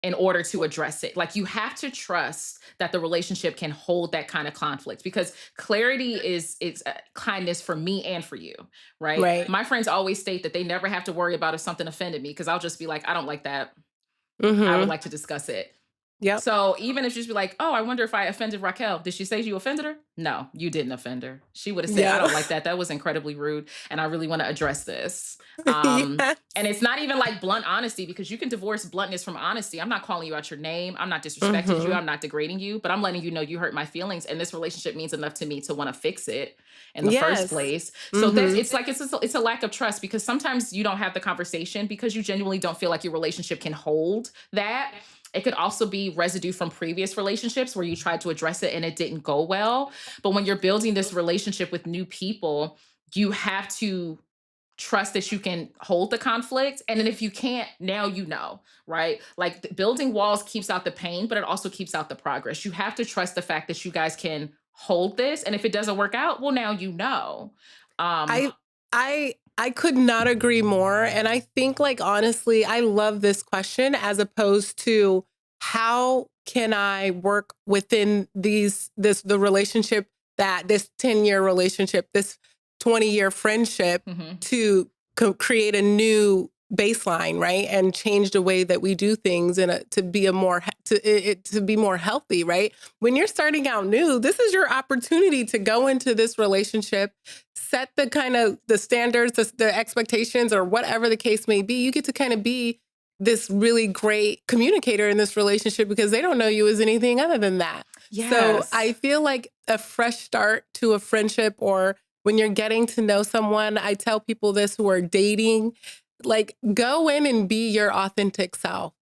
in order to address it. Like you have to trust that the relationship can hold that kind of conflict because clarity is kindness for me and for you, right? Right. My friends always state that they never have to worry about if something offended me because I'll just be like, I don't like that. I would Hmm. like to discuss it. Yep. So even if you just be like, oh, I wonder if I offended Raquel. Did she say you offended her? No, you didn't offend her. She would have said, I Yep. don't like that. That was incredibly rude. And I really want to address this. Yes. And it's not even like blunt honesty because you can divorce bluntness from honesty. I'm not calling you out your name. I'm not disrespecting you. Hmm. I'm not degrading you, but I'm letting you know you hurt my feelings. And this relationship means enough to me to want to fix it in the first Yes. place. So that's Hmm. it's like it's a lack of trust because sometimes you don't have the conversation because you genuinely don't feel like your relationship can hold that. It could also be residue from previous relationships where you tried to address it and it didn't go well. But when you're building this relationship with new people, you have to trust that you can hold the conflict. And then if you can't, now you know, right? Like building walls keeps out the pain, but it also keeps out the progress. You have to trust the fact that you guys can hold this. And if it doesn't work out, well, now you know. I I could not agree more. And I think, like, honestly, I love this question as opposed to how can I work within the relationship, that this 10-year relationship, this 20-year friendship, Mhm. to create a new baseline, right? And change the way that we do things to be to be more healthy, right? When you're starting out new, this is your opportunity to go into this relationship, set the kind of the standards, the expectations, or whatever the case may be. You get to kind of be this really great communicator in this relationship because they don't know you as anything other than that. So Yes. I feel like a fresh start to a friendship, or when you're getting to know someone, I tell people this who are dating, like, go in and be your authentic self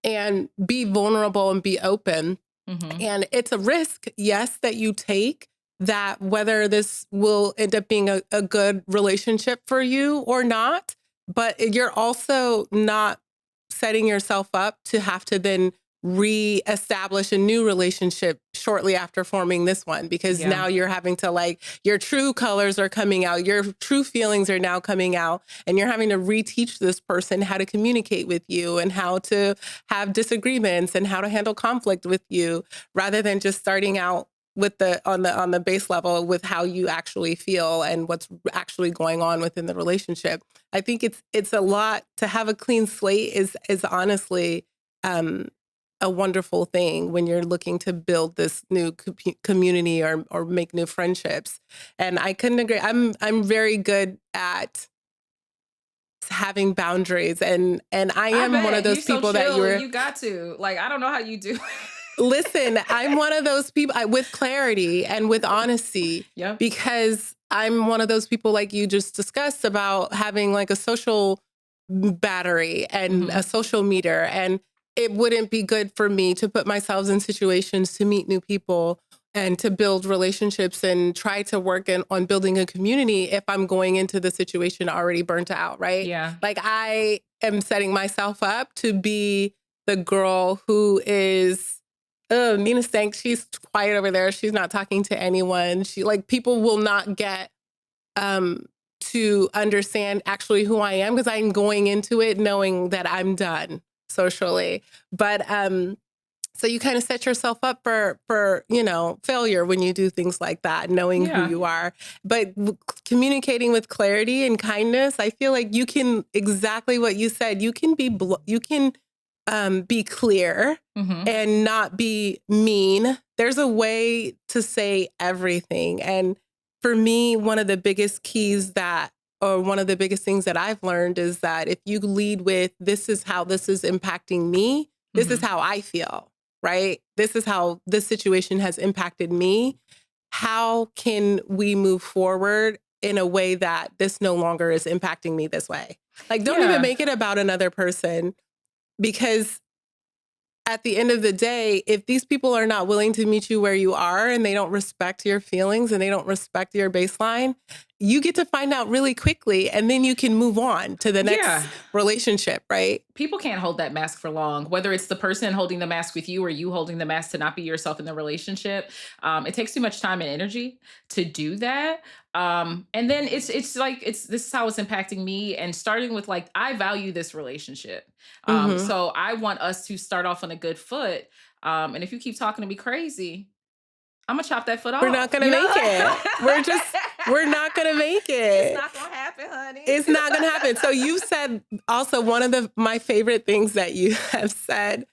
and be vulnerable and be open. Mhm. And it's a risk, yes, that you take, that whether this will end up being a good relationship for you or not, but you're also not setting yourself up to have to then reestablish a new relationship shortly after forming this one, because Yeah. now you're having to, like, your true colors are coming out, your true feelings are now coming out, and you're having to reteach this person how to communicate with you and how to have disagreements and how to handle conflict with you, rather than just starting out with on the base level with how you actually feel and what's actually going on within the relationship. I think it's a lot to have a clean slate is honestly a wonderful thing when you're looking to build this new community or make new friendships. And I couldn't agree. I'm very good at having boundaries, and I I am one of bet you those so people that chill. you're. You got to. Like, I don't know how you do. Listen, I'm one of those people with clarity and with honesty, Yep. because I'm one of those people, like you just discussed, about having like a social battery and a Mhm. social meter. And it wouldn't be good for me to put myself in situations to meet new people and to build relationships and try to work on building a community if I'm going into the situation already burnt out, right? Yeah. Like, I am setting myself up to be the girl who is, oh, Nina Stank, she's quiet over there. She's not talking to anyone. People will not get to understand actually who I am, because I'm going into it knowing that I'm done socially. But so you kind of set yourself up for failure when you do things like that, knowing who Yeah. you are. But communicating with clarity and kindness, I feel like you can, exactly what you said, you can be clear Mhm. and not be mean. There's a way to say everything. And for me, one of the biggest keys one of the biggest things that I've learned is that if you lead with, this is how this is impacting me, this is Mhm. how I feel, right? This is how this situation has impacted me. How can we move forward in a way that this no longer is impacting me this way? Like, don't even Yeah. make it about another person, because at the end of the day, if these people are not willing to meet you where you are and they don't respect your feelings and they don't respect your baseline, you get to find out really quickly, and then you can move on to the Yeah. next relationship, right? People can't hold that mask for long, whether it's the person holding the mask with you or you holding the mask to not be yourself in the relationship. It takes too much time and energy to do that. And then it's like this is how it's impacting me. And starting with, like, I value this relationship. Hmm. So I want us to start off on a good foot. And if you keep talking to me crazy, I'm gonna chop that foot We're not off. going to make it. We're not going to make It's it. not gonna happen, honey. It's not going to happen. So you said also, one of my favorite things that you have said,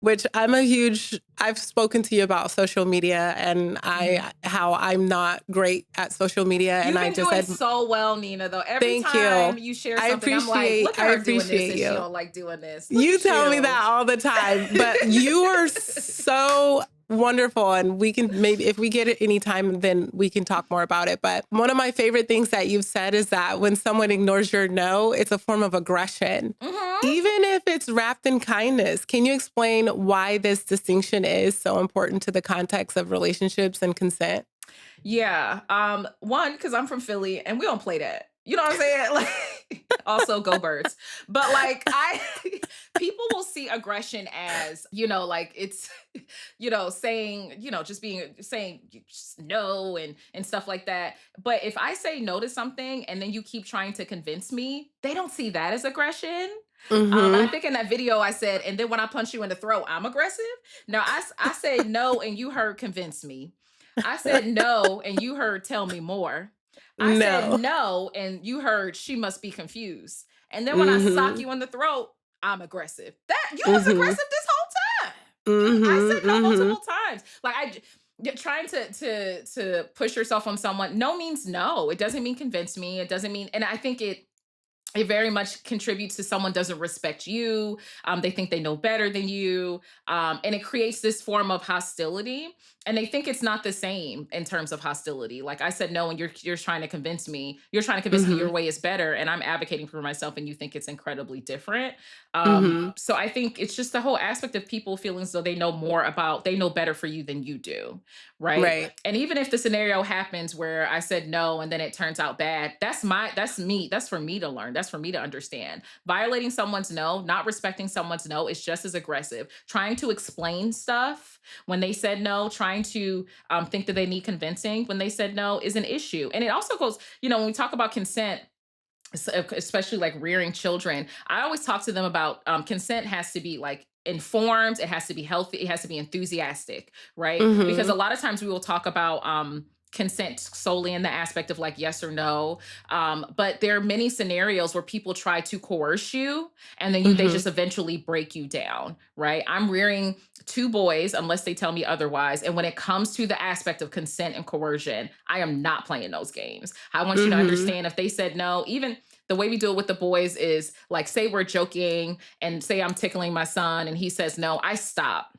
which I've spoken to you about social media and Mhm. how I'm not great at social media. And You've I been just doing said, so well, Nina, though. Every thank time you. you share something, I'm like, look at I her doing this appreciate and she you. don't like doing this. Look You at tell me you. that all the time, but you are so wonderful. And we can, maybe if we get it anytime, then we can talk more about it. But one of my favorite things that you've said is that when someone ignores your no, it's a form of aggression, Mhm. even if it's wrapped in kindness. Can you explain why this distinction is so important to the context of relationships and consent? Yeah. One, because I'm from Philly and we don't play that. You know what I'm saying? Like, Also, go birds. But like people will see aggression as, like it's, saying, just saying just no and stuff like that. But if I say no to something and then you keep trying to convince me, they don't see that as aggression. And I think in that video I said, and then when I punch you in the throat, I'm aggressive. No, I said no and you heard convince me. I said no and you heard tell me more. I said No. no and you heard she must be confused. And then when I sock you in the throat, I'm aggressive. That you was aggressive this whole time. I said no multiple times. Like trying to push yourself on someone. No means no. It doesn't mean convince me. It doesn't mean, and I think it very much contributes to someone doesn't respect you. They think they know better than you. And it creates this form of hostility. And they think it's not the same in terms of hostility. Like I said, no, and you're trying to convince me. You're trying to convince me your way is better. And I'm advocating for myself and you think it's incredibly different. So I think it's just the whole aspect of people feeling as though they know better for you than you do. Right. And even if the scenario happens where I said no and then it turns out bad, that's me. That's for me to learn. That's for me to understand. Violating someone's no, not respecting someone's no is just as aggressive. Trying to explain stuff when they said no, trying to think that they need convincing when they said no is an issue. And it also goes, when we talk about consent, especially like rearing children, I always talk to them about consent has to be like informed, it has to be healthy, it has to be enthusiastic, right? Because a lot of times we will talk about consent solely in the aspect of like yes or no. But there are many scenarios where people try to coerce you and then they just eventually break you down, right? I'm rearing 2 boys unless they tell me otherwise. And when it comes to the aspect of consent and coercion, I am not playing those games. I want you to understand if they said no, even the way we do it with the boys is like, say we're joking and say I'm tickling my son and he says no, I stop.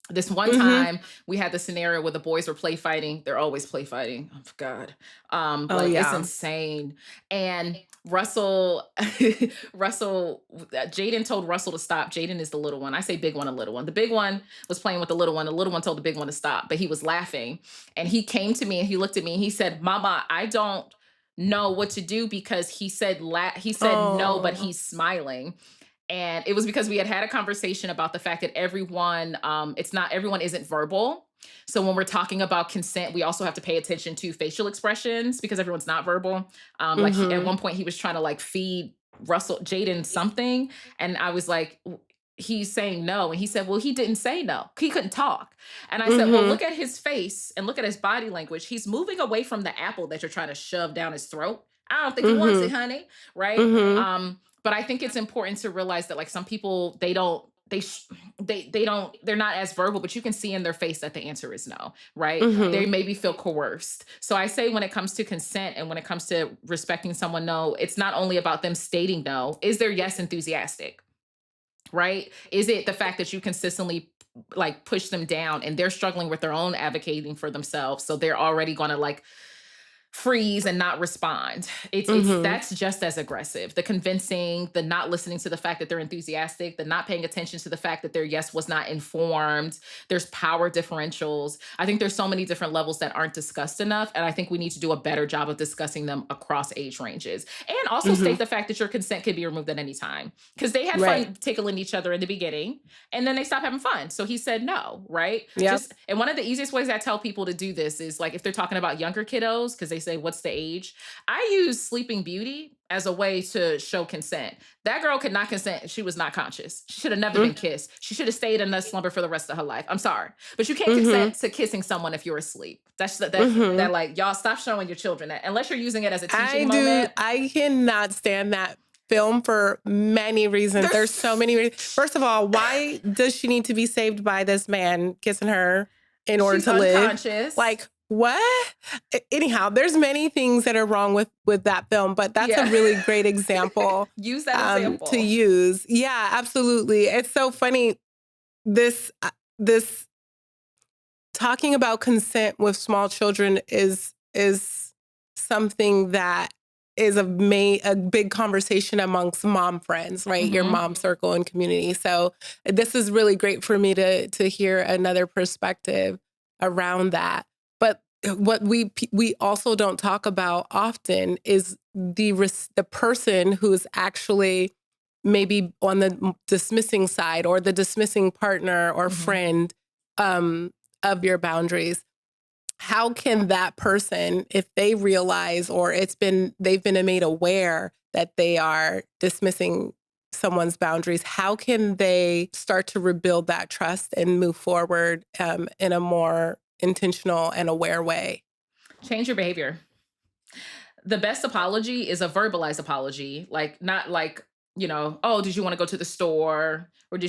This one time we had the scenario where the boys were play fighting. They're always play fighting. Oh God. It's insane. And Jaden told Russell to stop. Jaden is the little one. I say big one, a little one. The big one was playing with the little one. The little one told the big one to stop, but he was laughing. And he came to me and he looked at me and he said, Mama, I don't know what to do because he said no, but he's smiling. And it was because we had a conversation about the fact that everyone isn't verbal. So when we're talking about consent, we also have to pay attention to facial expressions because everyone's not verbal. At one point he was trying to like feed Jaden something. And I was like, he's saying no. And he said, well, he didn't say no. He couldn't talk. And I said, well, look at his face and look at his body language. He's moving away from the apple that you're trying to shove down his throat. I don't think he wants it, honey. Right. But I think it's important to realize that like some people, they're not as verbal, but you can see in their face that the answer is no, right? They maybe feel coerced. So I say when it comes to consent and when it comes to respecting someone, no, it's not only about them stating no. Is their yes enthusiastic, right? Is it the fact that you consistently like push them down and they're struggling with their own advocating for themselves? So they're already going to like freeze and not respond. It's that's just as aggressive. The convincing, the not listening to the fact that they're enthusiastic, the not paying attention to the fact that their yes was not informed. There's power differentials. I think there's so many different levels that aren't discussed enough. And I think we need to do a better job of discussing them across age ranges. And also state the fact that your consent can be removed at any time. Because they had fun tickling each other in the beginning and then they stopped having fun. So he said no, right? Yep. And one of the easiest ways I tell people to do this is like if they're talking about younger kiddos, because they say, what's the age? I use Sleeping Beauty as a way to show consent. That girl could not consent. She was not conscious. She should have never been kissed. She should have stayed in a slumber for the rest of her life. I'm sorry. But you can't consent to kissing someone if you're asleep. That like, y'all stop showing your children that unless you're using it as a teaching moment. I cannot stand that film for many reasons. There's so many reasons. First of all, why does she need to be saved by this man kissing her in order to live? Like, what? Anyhow, there's many things that are wrong with that film, but that's a really great example. Use that example. To use. Yeah, absolutely. It's so funny. This talking about consent with small children is something that is a big conversation amongst mom friends, right? Your mom circle and community. So this is really great for me to hear another perspective around that. But what we also don't talk about often is the person who's actually maybe on the dismissing side or the dismissing partner or friend of your boundaries. How can that person, if they realize or they've been made aware that they are dismissing someone's boundaries, how can they start to rebuild that trust and move forward in a more intentional and aware way? Change your behavior. The best apology is a verbalized apology, like not like, oh, did you want to go to the store? Or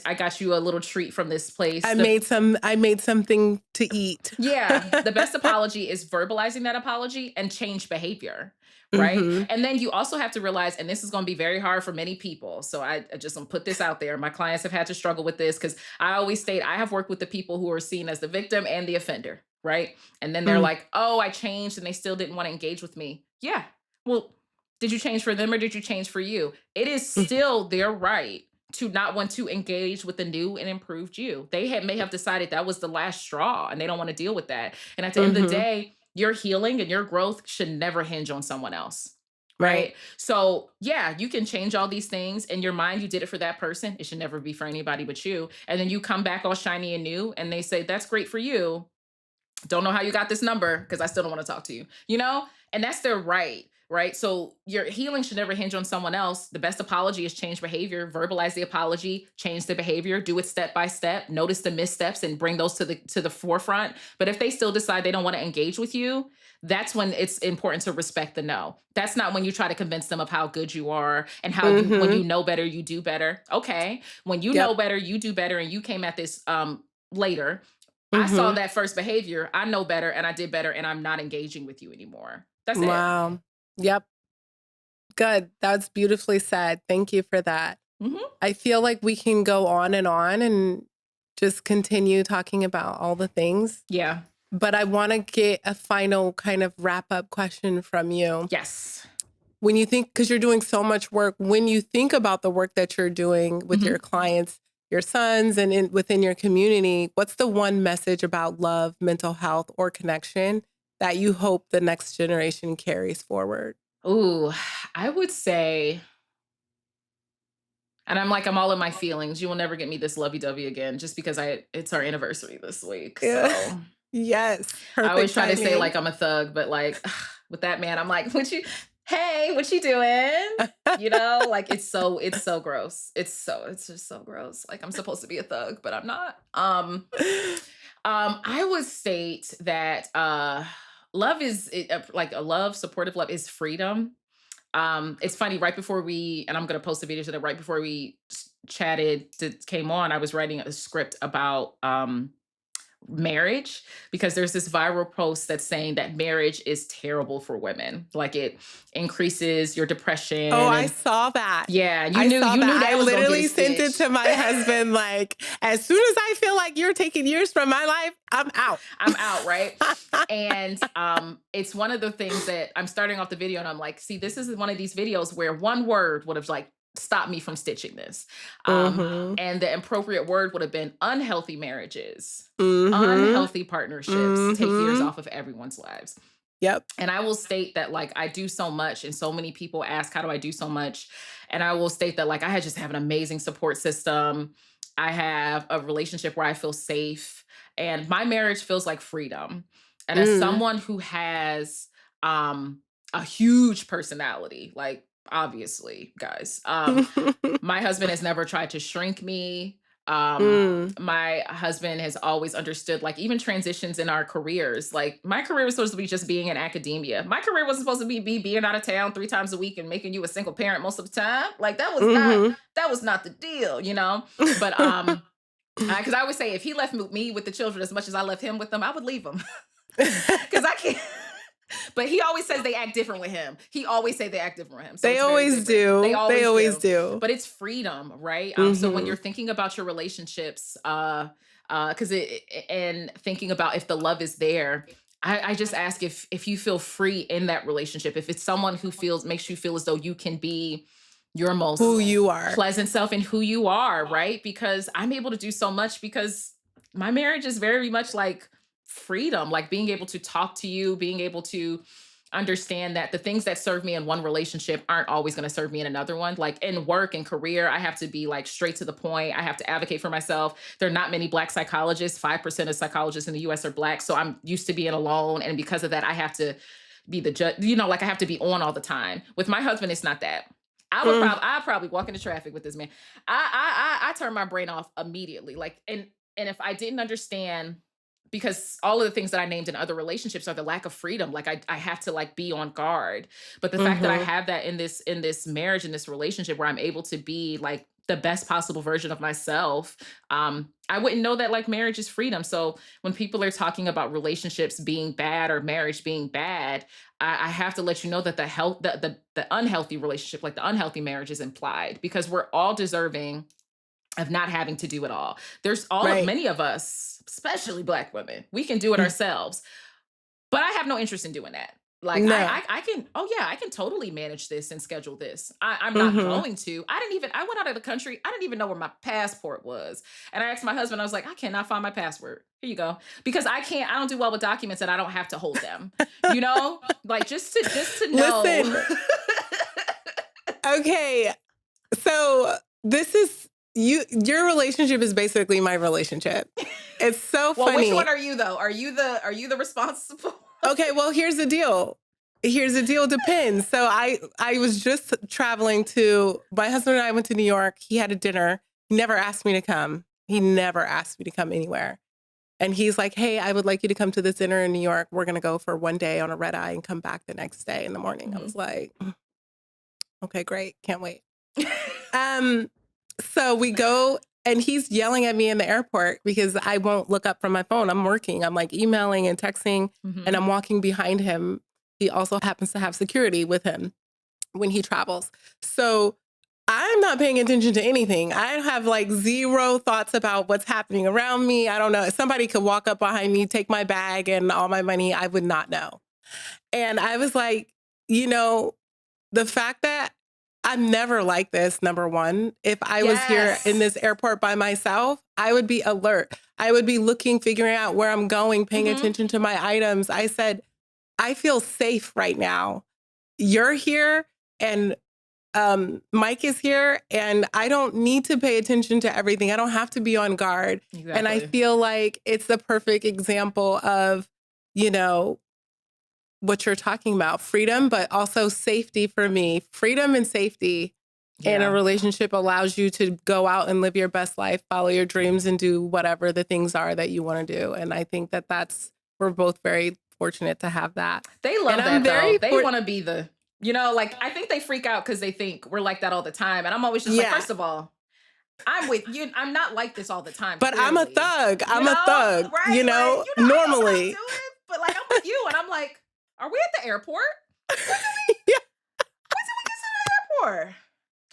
I got you a little treat from this place. I made something to eat. Yeah. The best apology is verbalizing that apology and change behavior. Right. And then you also have to realize, and this is going to be very hard for many people. So I just want to put this out there. My clients have had to struggle with this because I always state I have worked with the people who are seen as the victim and the offender. Right. And then they're like, oh, I changed and they still didn't want to engage with me. Yeah. Well, did you change for them or did you change for you? It is still their right to not want to engage with the new and improved you. They may have decided that was the last straw and they don't want to deal with that. And at the end of the day, your healing and your growth should never hinge on someone else. Right. So yeah, you can change all these things in your mind. You did it for that person. It should never be for anybody but you. And then you come back all shiny and new and they say, that's great for you. Don't know how you got this number because I still don't want to talk to you, and that's their right. Right. So your healing should never hinge on someone else. The best apology is change behavior, verbalize the apology, change the behavior, do it step by step, notice the missteps and bring those to the forefront. But if they still decide they don't want to engage with you, that's when it's important to respect the no. That's not when you try to convince them of how good you are and how when you know better, you do better. Okay. When you know better, you do better. And you came at this later. I saw that first behavior. I know better and I did better and I'm not engaging with you anymore. That's it. Wow. Yep. Good. That's beautifully said. Thank you for that. I feel like we can go on and just continue talking about all the things. Yeah. But I want to get a final kind of wrap up question from you. Yes. When you think, because you're doing so much work, when you think about the work that you're doing with your clients, your sons, and within your community, what's the one message about love, mental health, or connection that you hope the next generation carries forward? Ooh, I would say, and I'm all in my feelings. You will never get me this lovey-dovey again, just because it's our anniversary this week. Yeah. So yes. I always try to say like I'm a thug, but like with that man, I'm like, what you doing? Like it's so gross. It's just so gross. Like I'm supposed to be a thug, but I'm not. I would state that love is like supportive love is freedom. It's funny, right before and I'm going to post a video today, right before we came on, I was writing a script about marriage because there's this viral post that's saying that marriage is terrible for women. Like it increases your depression. Oh, I saw that. Yeah. You knew that I literally sent it to my husband. Like, as soon as I feel like you're taking years from my life, I'm out. I'm out. Right. And it's one of the things that I'm starting off the video and I'm like, see, this is one of these videos where one word would have like stop me from stitching this. And the appropriate word would have been unhealthy marriages, unhealthy partnerships, take years off of everyone's lives. Yep. And I will state that like I do so much and so many people ask, how do I do so much? And I will state that like I just have an amazing support system. I have a relationship where I feel safe and my marriage feels like freedom. And as someone who has a huge personality, like obviously, guys. My husband has never tried to shrink me. My husband has always understood, like even transitions in our careers. Like my career was supposed to be just being in academia. My career wasn't supposed to be being out of town 3 times a week and making you a single parent most of the time. Like that was not the deal, But because I always say if he left me with the children as much as I left him with them, I would leave them because I can't. But he always says they act different with him. He always say they act different with him. So they always do. They always do. But it's freedom, right? So when you're thinking about your relationships, and thinking about if the love is there, I just ask if you feel free in that relationship. If it's someone who makes you feel as though you can be your most who you are, pleasant self, and who you are, right? Because I'm able to do so much because my marriage is very much like freedom, like being able to talk to you, being able to understand that the things that serve me in one relationship aren't always going to serve me in another one. Like in work and career, I have to be like straight to the point. I have to advocate for myself. There are not many Black psychologists. 5% of psychologists in the US are Black. So I'm used to being alone. And because of that, I have to be the judge, like I have to be on all the time. With my husband, it's not that. I'd probably walk into traffic with this man. I turn my brain off immediately. Like, and if I didn't understand, because all of the things that I named in other relationships are the lack of freedom. Like I have to like be on guard. But the fact that I have that in this marriage, in this relationship where I'm able to be like the best possible version of myself, I wouldn't know that like marriage is freedom. So when people are talking about relationships being bad or marriage being bad, I have to let you know that the unhealthy relationship, like the unhealthy marriage is implied, because we're all deserving of not having to do it all. There's many of us, especially Black women, we can do it ourselves, but I have no interest in doing that. Like No. I can totally manage this and schedule this. I'm not going to. I went out of the country. I didn't even know where my passport was. And I asked my husband, I was like, I cannot find my password. Here you go. Because I don't do well with documents and I don't have to hold them. Like just to know. Listen. Okay. So this is your relationship is basically my relationship. It's so funny. Well, which one are you though? Are you the responsible? Okay, well, here's the deal. Depends. So I was just traveling my husband and I went to New York. He had a dinner. He never asked me to come. He never asked me to come anywhere. And he's like, hey, I would like you to come to this dinner in New York. We're going to go for one day on a red eye and come back the next day in the morning. I was like, okay, great. Can't wait. So we go, and he's yelling at me in the airport because I won't look up from my phone. I'm working. I'm like emailing and texting, and I'm walking behind him. He also happens to have security with him when he travels. So I'm not paying attention to anything. I have like zero thoughts about what's happening around me. I don't know. If somebody could walk up behind me, take my bag and all my money, I would not know. And I was like, the fact that I'm never like this, number one. If I was here in this airport by myself, I would be alert. I would be looking, figuring out where I'm going, paying attention to my items. I said, I feel safe right now. You're here and Mike is here, and I don't need to pay attention to everything. I don't have to be on guard. Exactly. And I feel like it's the perfect example of, what you're talking about, freedom, but also safety for me. Freedom and safety in a relationship allows you to go out and live your best life, follow your dreams, and do whatever the things are that you want to do. And I think we're both very fortunate to have that. They love that though. They want to be I think they freak out because they think we're like that all the time. And I'm always just like, first of all, I'm with you. I'm not like this all the time. But clearly. I'm a thug. Right? Normally. But like, I'm with you. And I'm like, are we at the airport? When did we get to the airport?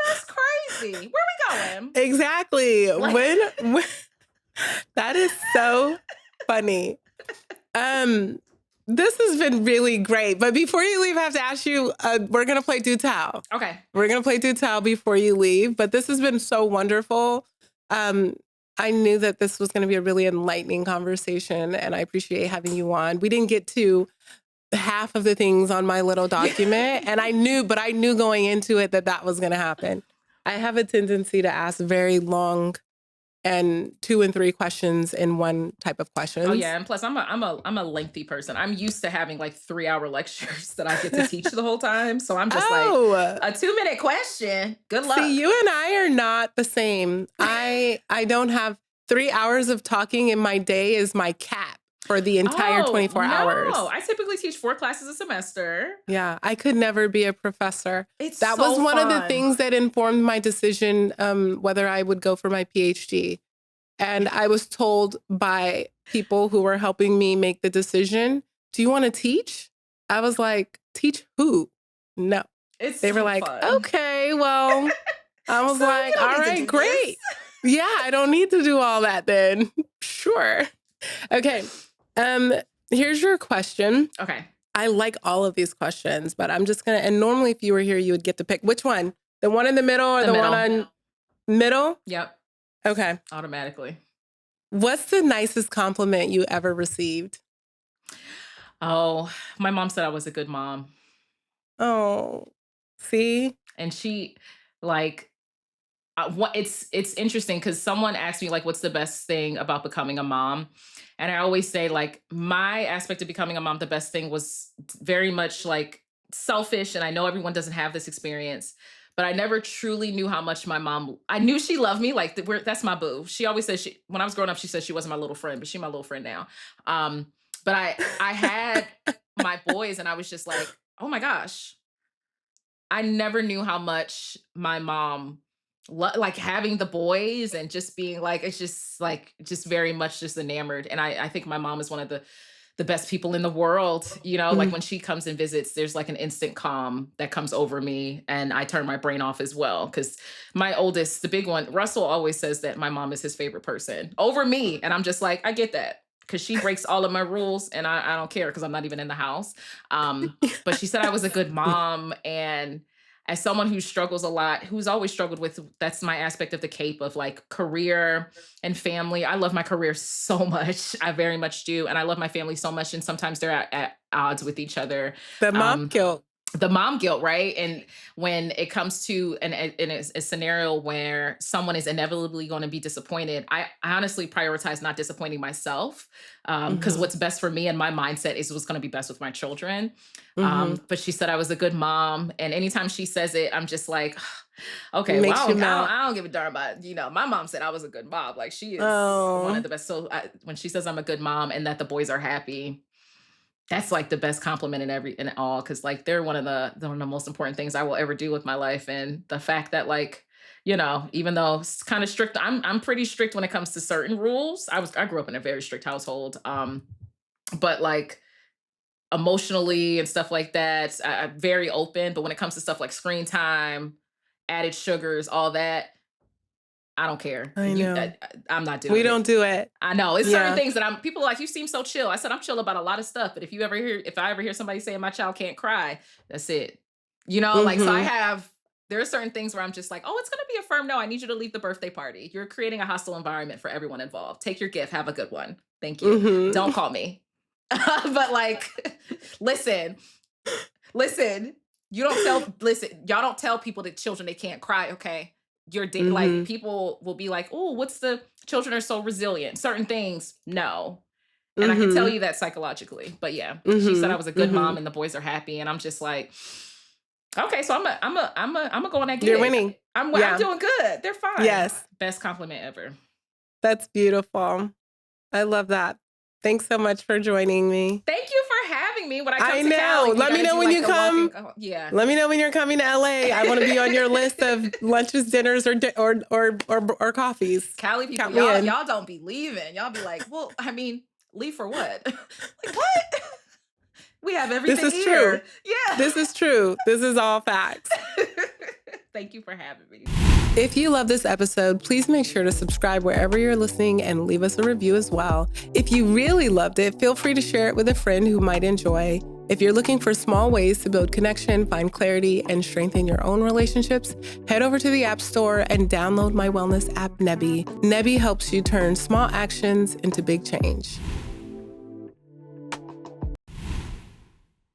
That's crazy. Where are we going? Exactly. When that is so funny. This has been really great. But before you leave, I have to ask you, we're going to play Do Tell. Okay. We're going to play Do Tell before you leave. But this has been so wonderful. I knew that this was going to be a really enlightening conversation, and I appreciate having you on. We didn't get to half of the things on my little document, and I knew going into it that was going to happen. I have a tendency to ask very long and 2 and 3 questions in one type of questions. Oh yeah, and plus I'm a lengthy person. I'm used to having like 3-hour lectures that I get to teach the whole time. So I'm just like a 2-minute question. Good luck. See, you and I are not the same. I don't have 3 hours of talking in my day is my cap for the entire 24 hours. No, I typically teach 4 classes a semester. Yeah, I could never be a professor. That was one fun. of the things that informed my decision whether I would go for my PhD. And I was told by people who were helping me make the decision, do you want to teach? I was like, teach who? No. They were like, fun. Okay, well, I was like, all right, great. Yeah, I don't need to do all that then. Sure. Okay. Here's your question. Okay. I like all of these questions, but I'm just going to, and normally if you were here, you would get to pick which one, the one in the middle or the one on middle? Yep. Okay. Automatically. What's the nicest compliment you ever received? Oh, my mom said I was a good mom. Oh, see? And she, like, it's interesting because someone asked me, like, what's the best thing about becoming a mom? And I always say, like, my aspect of becoming a mom, the best thing was very much like selfish. And I know everyone doesn't have this experience, but I never truly knew how much my mom, I knew she loved me. Like, that's my boo. She always says, when I was growing up, she said she wasn't my little friend, but she's my little friend now. But I had my boys, and I was just like, oh my gosh, I never knew how much my mom like having the boys and just being like, it's just like, just very much just enamored. And I think my mom is one of the best people in the world. You know, like Mm. when she comes and visits, there's like an instant calm that comes over me, and I turn my brain off as well. Cause my oldest, the big one, Russell, always says that my mom is his favorite person over me. And I'm just like, I get that. Cause she breaks all of my rules, and I don't care because I'm not even in the house. But she said I was a good mom. And as someone who struggles a lot, who's always struggled with, that's my aspect of the cape of like career and family. I love my career so much. I very much do. And I love my family so much. And sometimes they're at odds with each other. The mom guilt. The mom guilt, right? And when it comes to a scenario where someone is inevitably going to be disappointed, I honestly prioritize not disappointing myself, because what's best for me and my mindset is what's going to be best with my children. But she said I was a good mom, and anytime she says it, I'm just like, okay, Makes well, you mad. I don't give a darn about, my mom said I was a good mom. Like, she is one Oh, of the best. So when she says I'm a good mom and that the boys are happy, that's like the best compliment in all, because like they're one of the most important things I will ever do with my life. And the fact that, like, even though it's kind of strict, I'm pretty strict when it comes to certain rules. I grew up in a very strict household. But like emotionally and stuff like that, I'm very open. But when it comes to stuff like screen time, added sugars, all that, I don't care. I know. I'm not doing We it. don't do it. I know it's Yeah. certain things that people are like, you seem so chill. I said, I'm chill about a lot of stuff, but if I ever hear somebody saying my child can't cry, that's it. Like, so there are certain things where I'm just like, oh, it's going to be a firm no. I need you to leave the birthday party. You're creating a hostile environment for everyone involved. Take your gift. Have a good one. Thank you. Mhm. Don't call me. But like, listen, y'all don't tell people that children, they can't cry. Okay. Like, people will be like, oh, children are so resilient. Certain things, no. And I can tell you that psychologically. But yeah, she said I was a good mom and the boys are happy. And I'm just like, okay, so I'm a go on that gig. You're winning. I'm Yeah. doing good. They're fine. Yes. Best compliment ever. That's beautiful. I love that. Thanks so much for joining me. Thank you for having me. When I come I to know. Cali, Let me know when you come. Yeah. Let me know when you're coming to LA. I want to be on your list of lunches, dinners, or coffees. Cali people, Count me in. y'all don't be leaving. Y'all be like, well, I mean, leave for what? Like, what? We have everything This is here. true. Yeah. This is true. This is all facts. Thank you for having me. If you love this episode, please make sure to subscribe wherever you're listening and leave us a review as well. If you really loved it, feel free to share it with a friend who might enjoy. If you're looking for small ways to build connection, find clarity, and strengthen your own relationships, head over to the App Store and download my wellness app, Nebby. Nebby helps you turn small actions into big change.